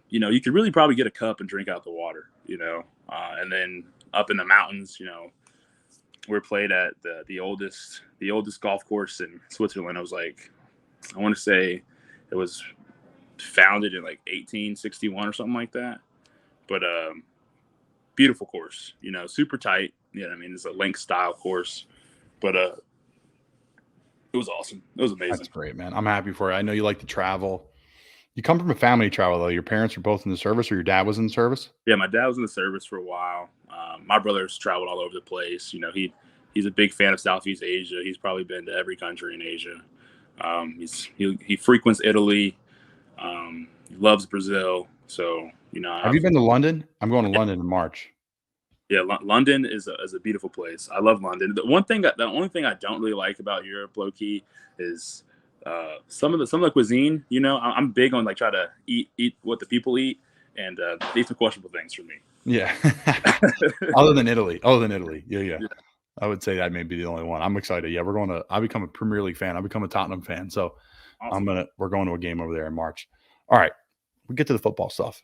You could really probably get a cup and drink out the water. And then up in the mountains, we're played at the oldest golf course in Switzerland. I want to say it was founded in 1861 or something like that. But beautiful course, super tight. It's a link style course, but it was awesome. It was amazing. That's great, man. I'm happy for you. I know you like to travel. You come from a family travel, though. Your parents were both in the service, or your dad was in the service? Yeah, my dad was in the service for a while. My brother's traveled all over the place. He's a big fan of Southeast Asia. He's probably been to every country in Asia. He frequents Italy. He loves Brazil. So, have you been to London? I'm going to London in March. Yeah, London is a beautiful place. I love London. The only thing I don't really like about Europe, low key, is some of the cuisine, I'm big on like try to eat what the people eat, and eat some questionable things for me. Yeah. Other than Italy. Yeah. I would say that may be the only one. I'm excited. Yeah, I become a Premier League fan. I become a Tottenham fan. So Awesome. we're going to a game over there in March. All right. We get to the football stuff.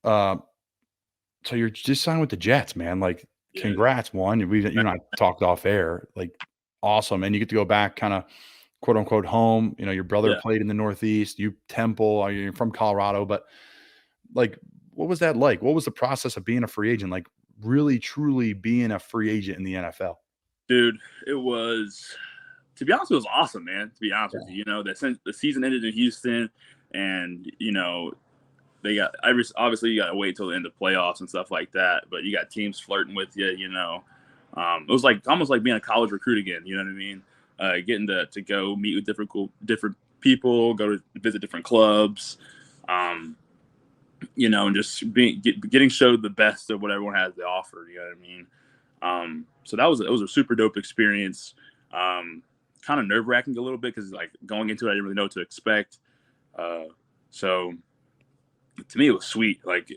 So you're just signed with the Jets, man. Like, congrats, one. You and I talked off air. Like, awesome. And you get to go back kind of quote unquote home. Your brother played in the Northeast, you Temple, you're from Colorado, but like, what was that like? What was the process of being a free agent? Like, really, truly being a free agent in the NFL? Dude, it was, to be honest, it was awesome, man. To be honest with you, the season ended in Houston, and they got obviously you got to wait till the end of playoffs and stuff like that. But you got teams flirting with you. It was like almost like being a college recruit again. You know what I mean? Getting to go meet with different people, go to visit different clubs, and just getting showed the best of what everyone has to offer. You know what I mean? So it was a super dope experience. Kind of nerve wracking a little bit because like going into it, I didn't really know what to expect. So to me, it was sweet. Like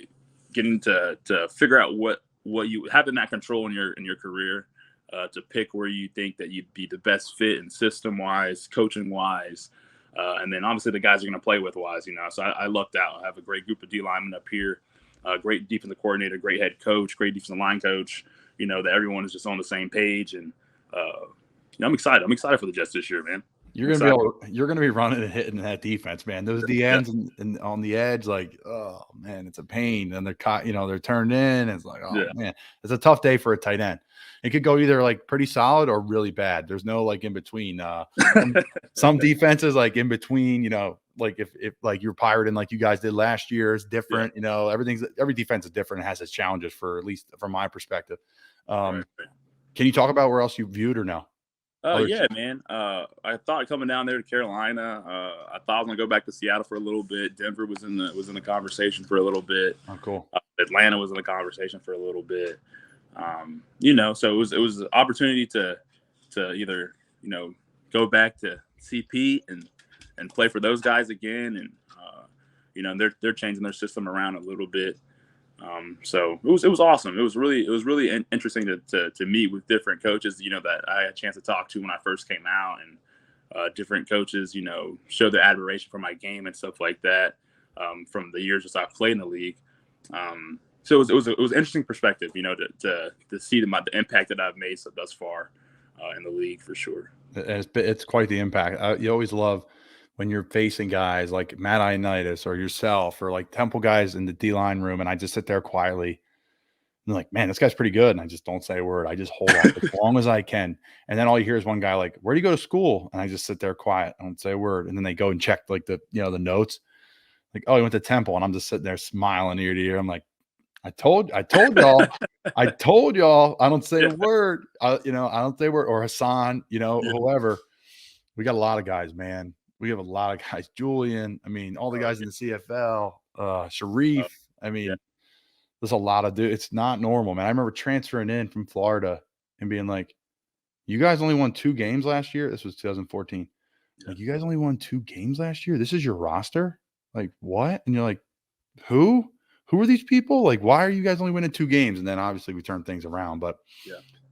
getting to figure out what you having that control in your career, to pick where you think that you'd be the best fit and system wise, coaching wise, and then obviously the guys you're going to play with wise. So I lucked out. I have a great group of D linemen up here, great defensive coordinator, great head coach, great defensive line coach. That everyone is just on the same page, and I'm excited. I'm excited for the Jets this year, man. You're gonna be running and hitting that defense, man. Those D ends and on the edge, like, oh man, it's a pain. And they're turned in. It's like, oh man, it's a tough day for a tight end. It could go either like pretty solid or really bad. There's no like in between. Some defenses like in between. Like if like you're pirating like you guys did last year is different. Every defense is different and has its challenges, for at least from my perspective. Can you talk about where else you viewed or no? Yeah, man. I thought coming down there to Carolina, I thought I was gonna go back to Seattle for a little bit. Denver was in the conversation for a little bit. Oh, cool. Atlanta was in the conversation for a little bit. So it was an opportunity to either go back to CP and play for those guys again, and they're changing their system around a little bit. So it was awesome. It was really interesting to meet with different coaches, that I had a chance to talk to when I first came out, and different coaches, show their admiration for my game and stuff like that, from the years that I've played in the league. So it was an interesting perspective, to see the impact that I've made thus far in the league, for sure. It's quite the impact. You always love when you're facing guys like Matt Ioannidis or yourself or like Temple guys in the D-line room, and I just sit there quietly and like, man, this guy's pretty good. And I just don't say a word. I just hold off as long as I can. And then all you hear is one guy like, where do you go to school? And I just sit there quiet. I don't say a word. And then they go and check like the notes. Like, oh, he went to Temple. And I'm just sitting there smiling ear to ear. I'm like, I told y'all, I told y'all, I don't say a word. I don't say a word. Or Hassan, whoever. We got a lot of guys, man. We have a lot of guys. Julian, I mean, all the guys in the CFL, Sharif. I mean, there's a lot of dudes. It's not normal, man. I remember transferring in from Florida and being like, you guys only won 2 games last year. This was 2014. Like, you guys only won 2 games last year. This is your roster? Like, what? And you're like, who? Who are these people? Like, why are you guys only winning 2 games? And then obviously we turned things around. But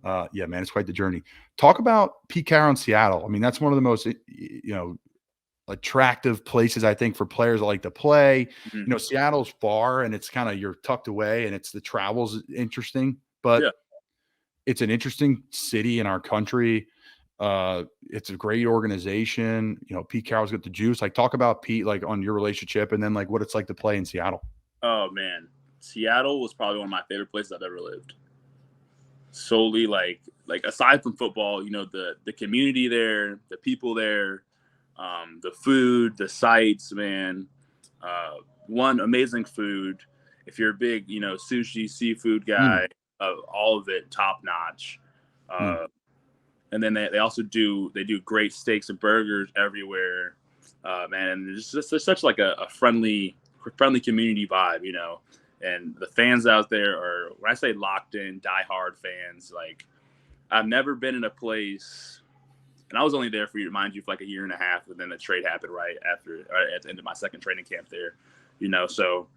yeah, man, it's quite the journey. Talk about Pete Carroll in Seattle. I mean, that's one of the most, attractive places, I think, for players that like to play. Mm-hmm. Seattle's far and it's kind of, you're tucked away, and it's the travel's interesting, but it's an interesting city in our country. It's a great organization. Pete Carroll's got the juice. Like, talk about Pete, like on your relationship, and then like what it's like to play in Seattle. Oh man, Seattle was probably one of my favorite places I've ever lived. Solely like aside from football, the community there, the people there, the food, the sights, man. One, amazing food. If you're a big, sushi, seafood guy, all of it top notch. And then they also do great steaks and burgers everywhere, man. And it's just such like a friendly community vibe, And the fans out there are, when I say locked in, diehard fans, like I've never been in a place And I was only there for like a year and a half, and then the trade happened right at the end of my second training camp there, so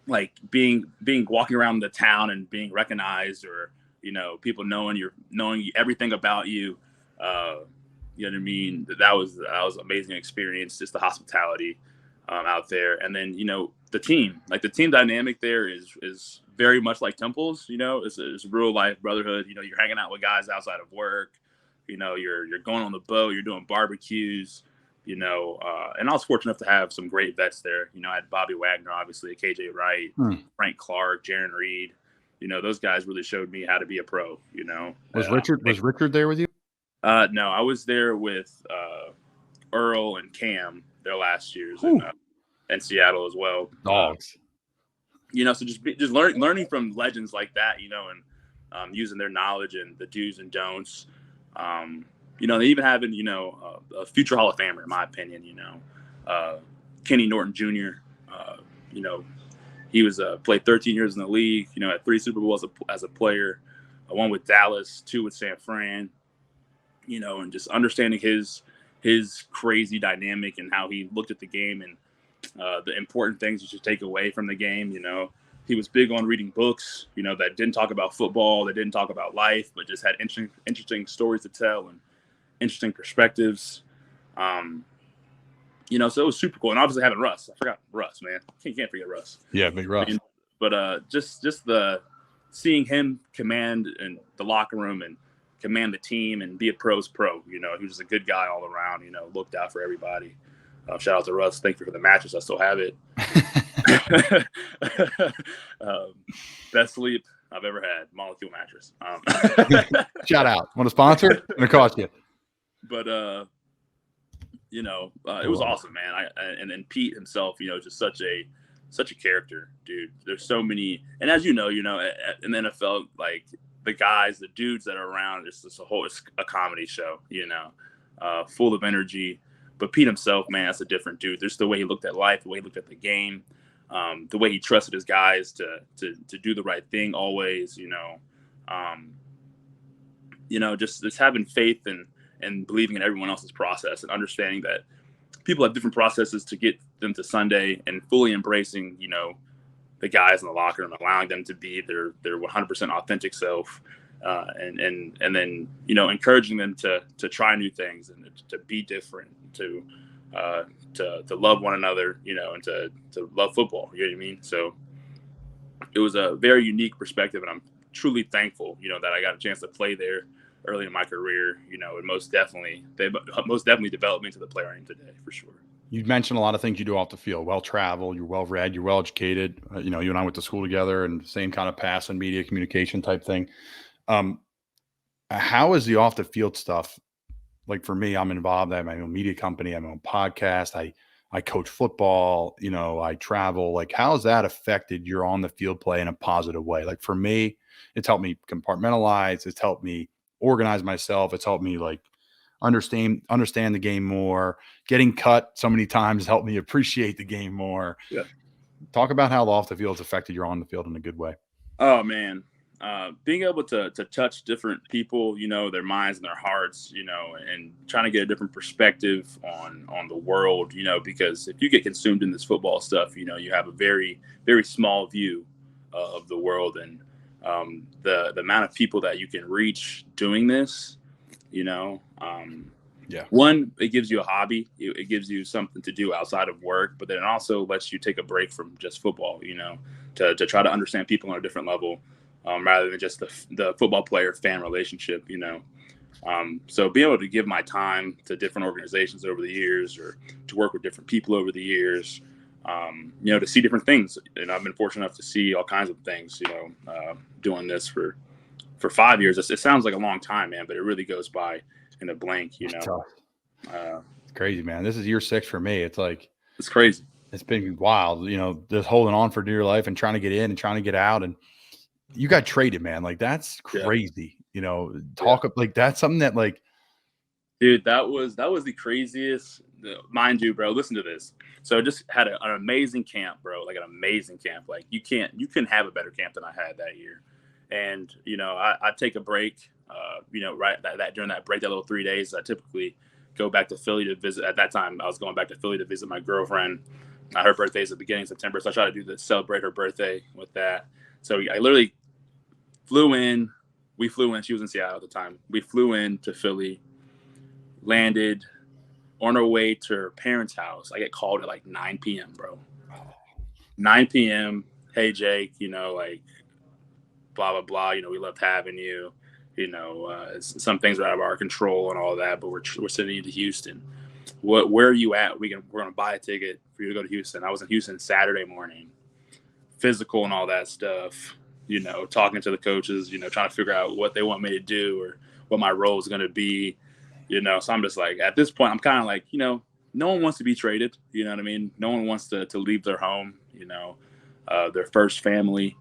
like being walking around the town and being recognized, or, people knowing everything about you, you know what I mean? That was an amazing experience, just the hospitality out there. And then, the team dynamic there is very much like Temple's, it's a real life brotherhood. You're hanging out with guys outside of work, you're going on the boat, you're doing barbecues, and I was fortunate enough to have some great vets there. I had Bobby Wagner, obviously, KJ Wright, Frank Clark, Jaron Reed. Those guys really showed me how to be a pro. Was Richard there with you? No, I was there with Earl and Cam their last years in Seattle as well. Dogs. So just learning from legends like that, and using their knowledge and the do's and don'ts. They even having, a future Hall of Famer, in my opinion, Kenny Norton Jr., he was played 13 years in the league, had 3 Super Bowls as a player, one with Dallas, 2 with San Fran, and just understanding his crazy dynamic and how he looked at the game and the important things you should take away from the game. He was big on reading books, that didn't talk about football, that didn't talk about life, but just had interesting stories to tell and interesting perspectives. So it was super cool. And obviously having Russ. I forgot Russ, man. You can't forget Russ. Yeah, big Russ. But just the seeing him command in the locker room and command the team and be a pro's pro. He was just a good guy all around, looked out for everybody. Shout out to Russ. Thank you for the mattress. I still have it. Best sleep I've ever had. Molecule mattress. Shout out. Want to sponsor? Gonna cost you. But it was awesome, man. And then Pete himself, just such a character, dude. There's so many, and as in the NFL, like the dudes that are around, it's a comedy show, full of energy. But Pete himself, man, that's a different dude. There's the way he looked at life, the way he looked at the game, the way he trusted his guys to do the right thing always, just having faith and believing in everyone else's process and understanding that people have different processes to get them to Sunday, and fully embracing, the guys in the locker room, allowing them to be their 100% authentic self. And then, encouraging them to try new things and to be different, to love one another, and to love football. You know what I mean? So it was a very unique perspective, and I'm truly thankful, that I got a chance to play there early in my career, and most definitely developed me into the player I am today, for sure. You mentioned a lot of things you do off the field. Well-traveled, you're well-read, you're well-educated. You and I went to school together, and the same kind of pass and media communication type thing. How is the off the field stuff? Like for me, I'm involved. I have my own media company. I have my own podcast. I coach football, I travel. Like, how has that affected your on the field play in a positive way? Like for me, it's helped me compartmentalize. It's helped me organize myself. It's helped me like understand the game more. Getting cut so many times helped me appreciate the game more. Yeah. Talk about how the off the field has affected your on the field in a good way. Oh man. Being able to touch different people, their minds and their hearts, and trying to get a different perspective on the world, because if you get consumed in this football stuff, you have a very, very small view of the world, and the amount of people that you can reach doing this, one, it gives you a hobby. It gives you something to do outside of work, but then it also lets you take a break from just football, to try to understand people on a different level. Rather than just the football player fan relationship, So being able to give my time to different organizations over the years, or to work with different people over the years, to see different things. And I've been fortunate enough to see all kinds of things, doing this for 5 years. It sounds like a long time, man, but it really goes by in a blink, It's crazy, man. This is year 6 for me. It's like, it's crazy. It's been wild, just holding on for dear life and trying to get in and trying to get out. And you got traded, man. Like, that's crazy. Like, that's something that, like, dude, that was the craziest. Mind you, bro, listen to this. So just had an amazing camp, bro. Like an amazing camp. Like you couldn't have a better camp than I had that year. And, I take a break, right that during that break, that little 3 days, I typically go back to Philly to visit. At that time, I was going back to Philly to visit my girlfriend. Her birthday is the beginning of September, so I try to celebrate her birthday with that. So I literally flew in. We flew in. She was in Seattle at the time. We flew in to Philly, landed on our way to her parents' house. I get called at like 9 p.m., bro. 9 p.m. Hey, Jake, like blah, blah, blah. We loved having you. Some things are out of our control and all that, but we're sending you to Houston. Where are you at? We're going to buy a ticket for you to go to Houston. I was in Houston Saturday morning, physical and all that stuff, talking to the coaches, trying to figure out what they want me to do or what my role is going to be, So I'm just like, at this point, I'm kind of like, no one wants to be traded. You know what I mean? No one wants to leave their home, their first family.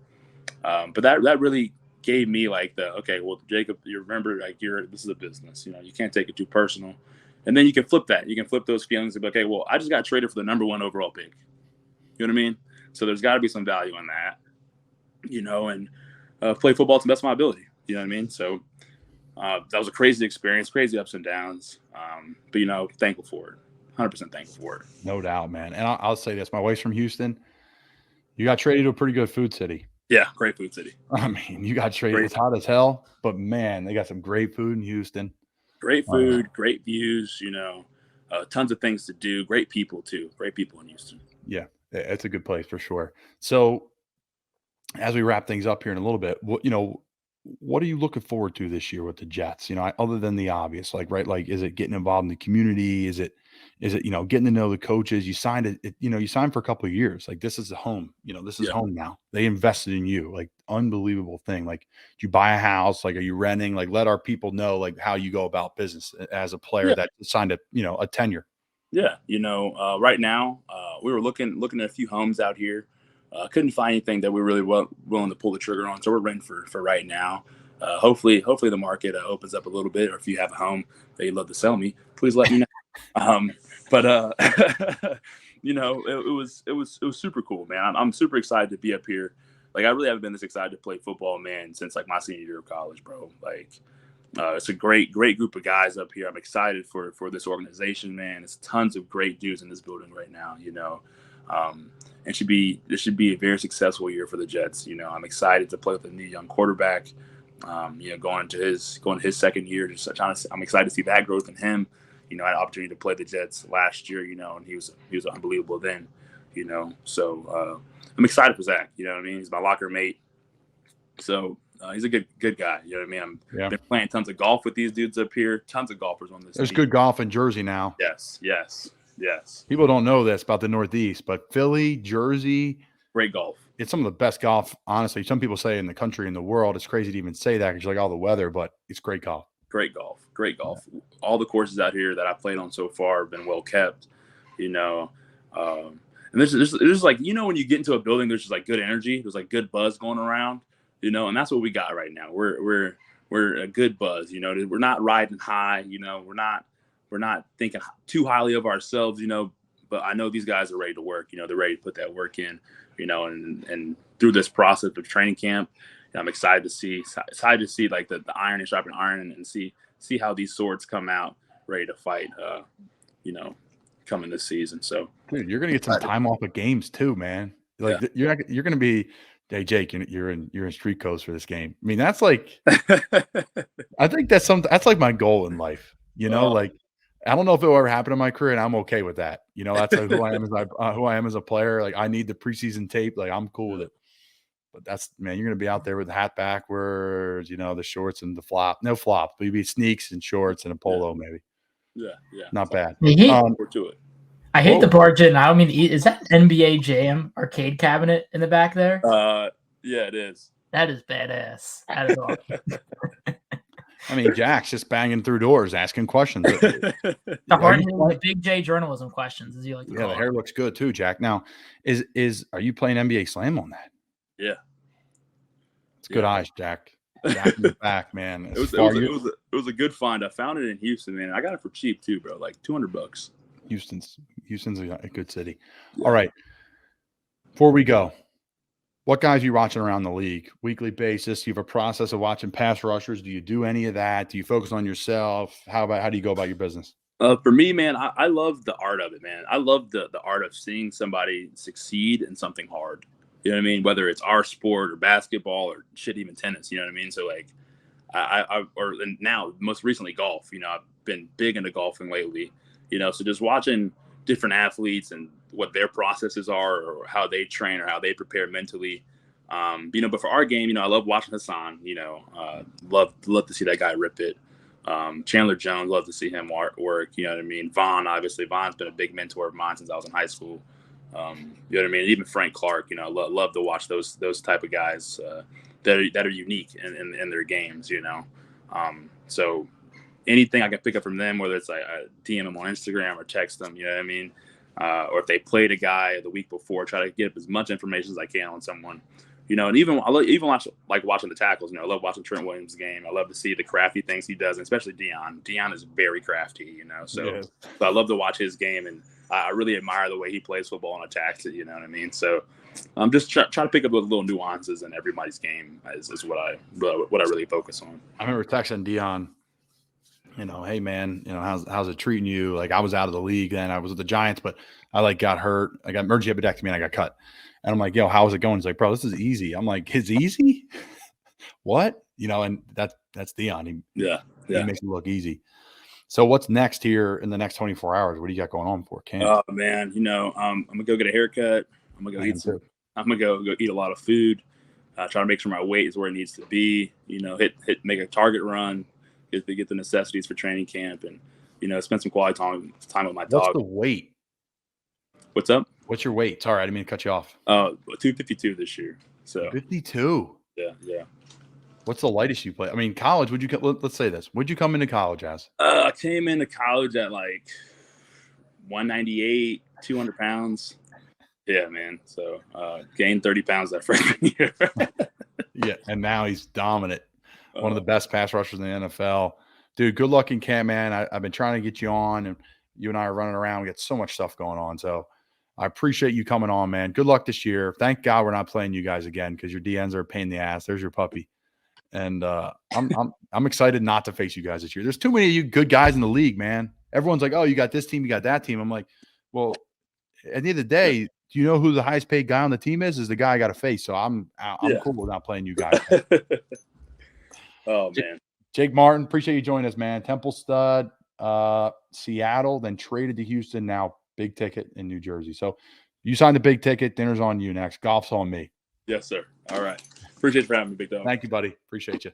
But that really gave me like okay, well, Jacob, you remember, like, this is a business, you can't take it too personal. And then you can flip that. You can flip those feelings and be, okay, well, I just got traded for the number 1 overall pick. You know what I mean? So there's got to be some value in that, and play football to the best of my ability. You know what I mean? So that was a crazy experience, crazy ups and downs. But, thankful for it. 100% thankful for it. No doubt, man. And I'll say this. My wife's from Houston. You got traded to a pretty good food city. Yeah, great food city. I mean, you got traded. It's hot as hell, but, man, they got some great food in Houston. Great food, great views, tons of things to do. Great people, too. Great people in Houston. Yeah, it's a good place for sure. So as we wrap things up here in a little bit, what are you looking forward to this year with the Jets? Other than the obvious, is it getting involved in the community? Is it, getting to know the coaches? You signed you signed for a couple of years. Like, this is the home, this is home now. They invested in you, like, unbelievable thing. Like, did you buy a house? Like, are you renting? Like, let our people know, like, how you go about business as a player that signed a tenure. Yeah. Right now, we were looking at a few homes out here. Couldn't find anything that we really willing to pull the trigger on. So we're renting for right now. Hopefully the market opens up a little bit, or if you have a home that you'd love to sell me, please let me know. It was super cool, man. I'm super excited to be up here. Like, I really haven't been this excited to play football, man, since like my senior year of college, bro. Like, it's a great group of guys up here. I'm excited for this organization, man. It's tons of great dudes in this building right now, and this should be a very successful year for the Jets. I'm excited to play with a new young quarterback. Going to his second year. I'm excited to see that growth in him. I had an opportunity to play the Jets last year. And he was unbelievable then. So I'm excited for Zach. You know what I mean? He's my locker mate. So he's a good guy. You know what I mean? I've been playing tons of golf with these dudes up here. Tons of golfers on this. There's team. good golf in Jersey now. Yes. People don't know this about the Northeast, but Philly, Jersey, great golf. It's some of the best golf, honestly. Some people say in the country, in the world. It's crazy to even say that because you like all the weather, but it's great golf. Great golf. Yeah. All the courses out here that I played on so far have been well kept, And there's like, when you get into a building, there's just like good energy. There's like good buzz going around, and that's what we got right now. We're a good buzz, We're not riding high, We're not thinking too highly of ourselves, but I know these guys are ready to work. They're ready to put that work in, and through this process of training camp, I'm excited to see like the iron and sharpen iron and see how these swords come out ready to fight, coming this season. So, dude, you're going to get some time off of games too, man. Like you're going to be, hey, Jake, you're in street codes for this game. I mean, that's like, I think that's like my goal in life, like, I don't know if it will ever happen in my career, and I'm okay with that. That's like who I am as a player. Like, I need the preseason tape. Like, I'm cool with it. But that's, man, you're going to be out there with the hat backwards, the shorts and the flop. No flop, but you'd be sneaks and shorts and a polo, maybe. Yeah. Not bad. I hate the barge in. I don't mean, is that an NBA Jam arcade cabinet in the back there? Yeah, it is. That is badass. That is awesome. I mean, Jack's just banging through doors, asking questions. The Big J journalism questions, as you like to call it. The hair looks good too, Jack. Now, are you playing NBA Slam on that? Yeah. It's good eyes, Jack. Jack in the back, man. It was a good find. I found it in Houston, man. I got it for cheap too, bro. Like $200. Houston's a good city. Yeah. All right. Before we go, What guys are you watching around the league? Weekly basis? Do you have a process of watching pass rushers? Do you do any of that? Do you focus on yourself? How do you go about your business? For me, man, I love the art of it, man. I love the art of seeing somebody succeed in something hard. You know what I mean? Whether it's our sport or basketball or shit, even tennis. You know what I mean? So like, and now most recently golf. You know, I've been big into golfing lately. You know, so just watching different athletes and what their processes are, or how they train, or how they prepare mentally. You know, but for our game, you know, I love watching Hassan. You know, love to see that guy rip it. Chandler Jones, love to see him work. You know what I mean? Vaughn, obviously, Vaughn's been a big mentor of mine since I was in high school. You know what I mean? Even Frank Clark, you know, love to watch those type of guys that are unique in their games. You know, so anything I can pick up from them, whether it's I DM them on Instagram or text them, you know what I mean? Or if they played a guy the week before, try to get as much information as I can on someone. You know, and even watching the tackles. You know, I love watching Trent Williams' game. I love to see the crafty things he does, and especially Deion. Deion is very crafty, you know. So I love to watch his game, and I really admire the way he plays football and attacks it. You know what I mean? So I'm just trying to pick up those little nuances in everybody's game is what I really focus on. I remember texting Deion, you know, hey man, you know, how's it treating you? Like I was out of the league then. I was with the Giants, but I got hurt. I got emergency appendectomy and I got cut. And I'm like, yo, how's it going? He's like, bro, this is easy. I'm like, it's easy? What? You know, and that's Deion. He makes it look easy. So what's next here in the next 24 hours? What do you got going on for camp? Oh man, you know, I'm gonna go get a haircut. I'm gonna go eat a lot of food. Try to make sure my weight is where it needs to be. You know, make a target run. Get the necessities for training camp, and you know, spend some quality time with my dog. What's the weight? What's up? What's your weight? Sorry, I didn't mean to cut you off. 252 this year. So 52. Yeah. What's the lightest you play? I mean, college. Let's say this. Would you come into college as? I came into college at like 198, 200 pounds. Yeah, man. So gained 30 pounds that freshman year. Yeah, and now he's dominant. One of the best pass rushers in the NFL. Dude, good luck in camp, man. I've been trying to get you on, and you and I are running around. We got so much stuff going on. So I appreciate you coming on, man. Good luck this year. Thank God we're not playing you guys again because your DNs are a pain in the ass. There's your puppy. And I'm excited not to face you guys this year. There's too many of you good guys in the league, man. Everyone's like, oh, you got this team, you got that team. I'm like, well, at the end of the day, do you know who the highest paid guy on the team is? Is the guy I got to face. So I'm cool with not playing you guys. Oh man, Jake Martin, appreciate you joining us, man. Temple stud, Seattle, then traded to Houston. Now big ticket in New Jersey. So you signed the big ticket. Dinner's on you next. Golf's on me. Yes, sir. All right. Appreciate you for having me, Big Dog. Thank you, buddy. Appreciate you.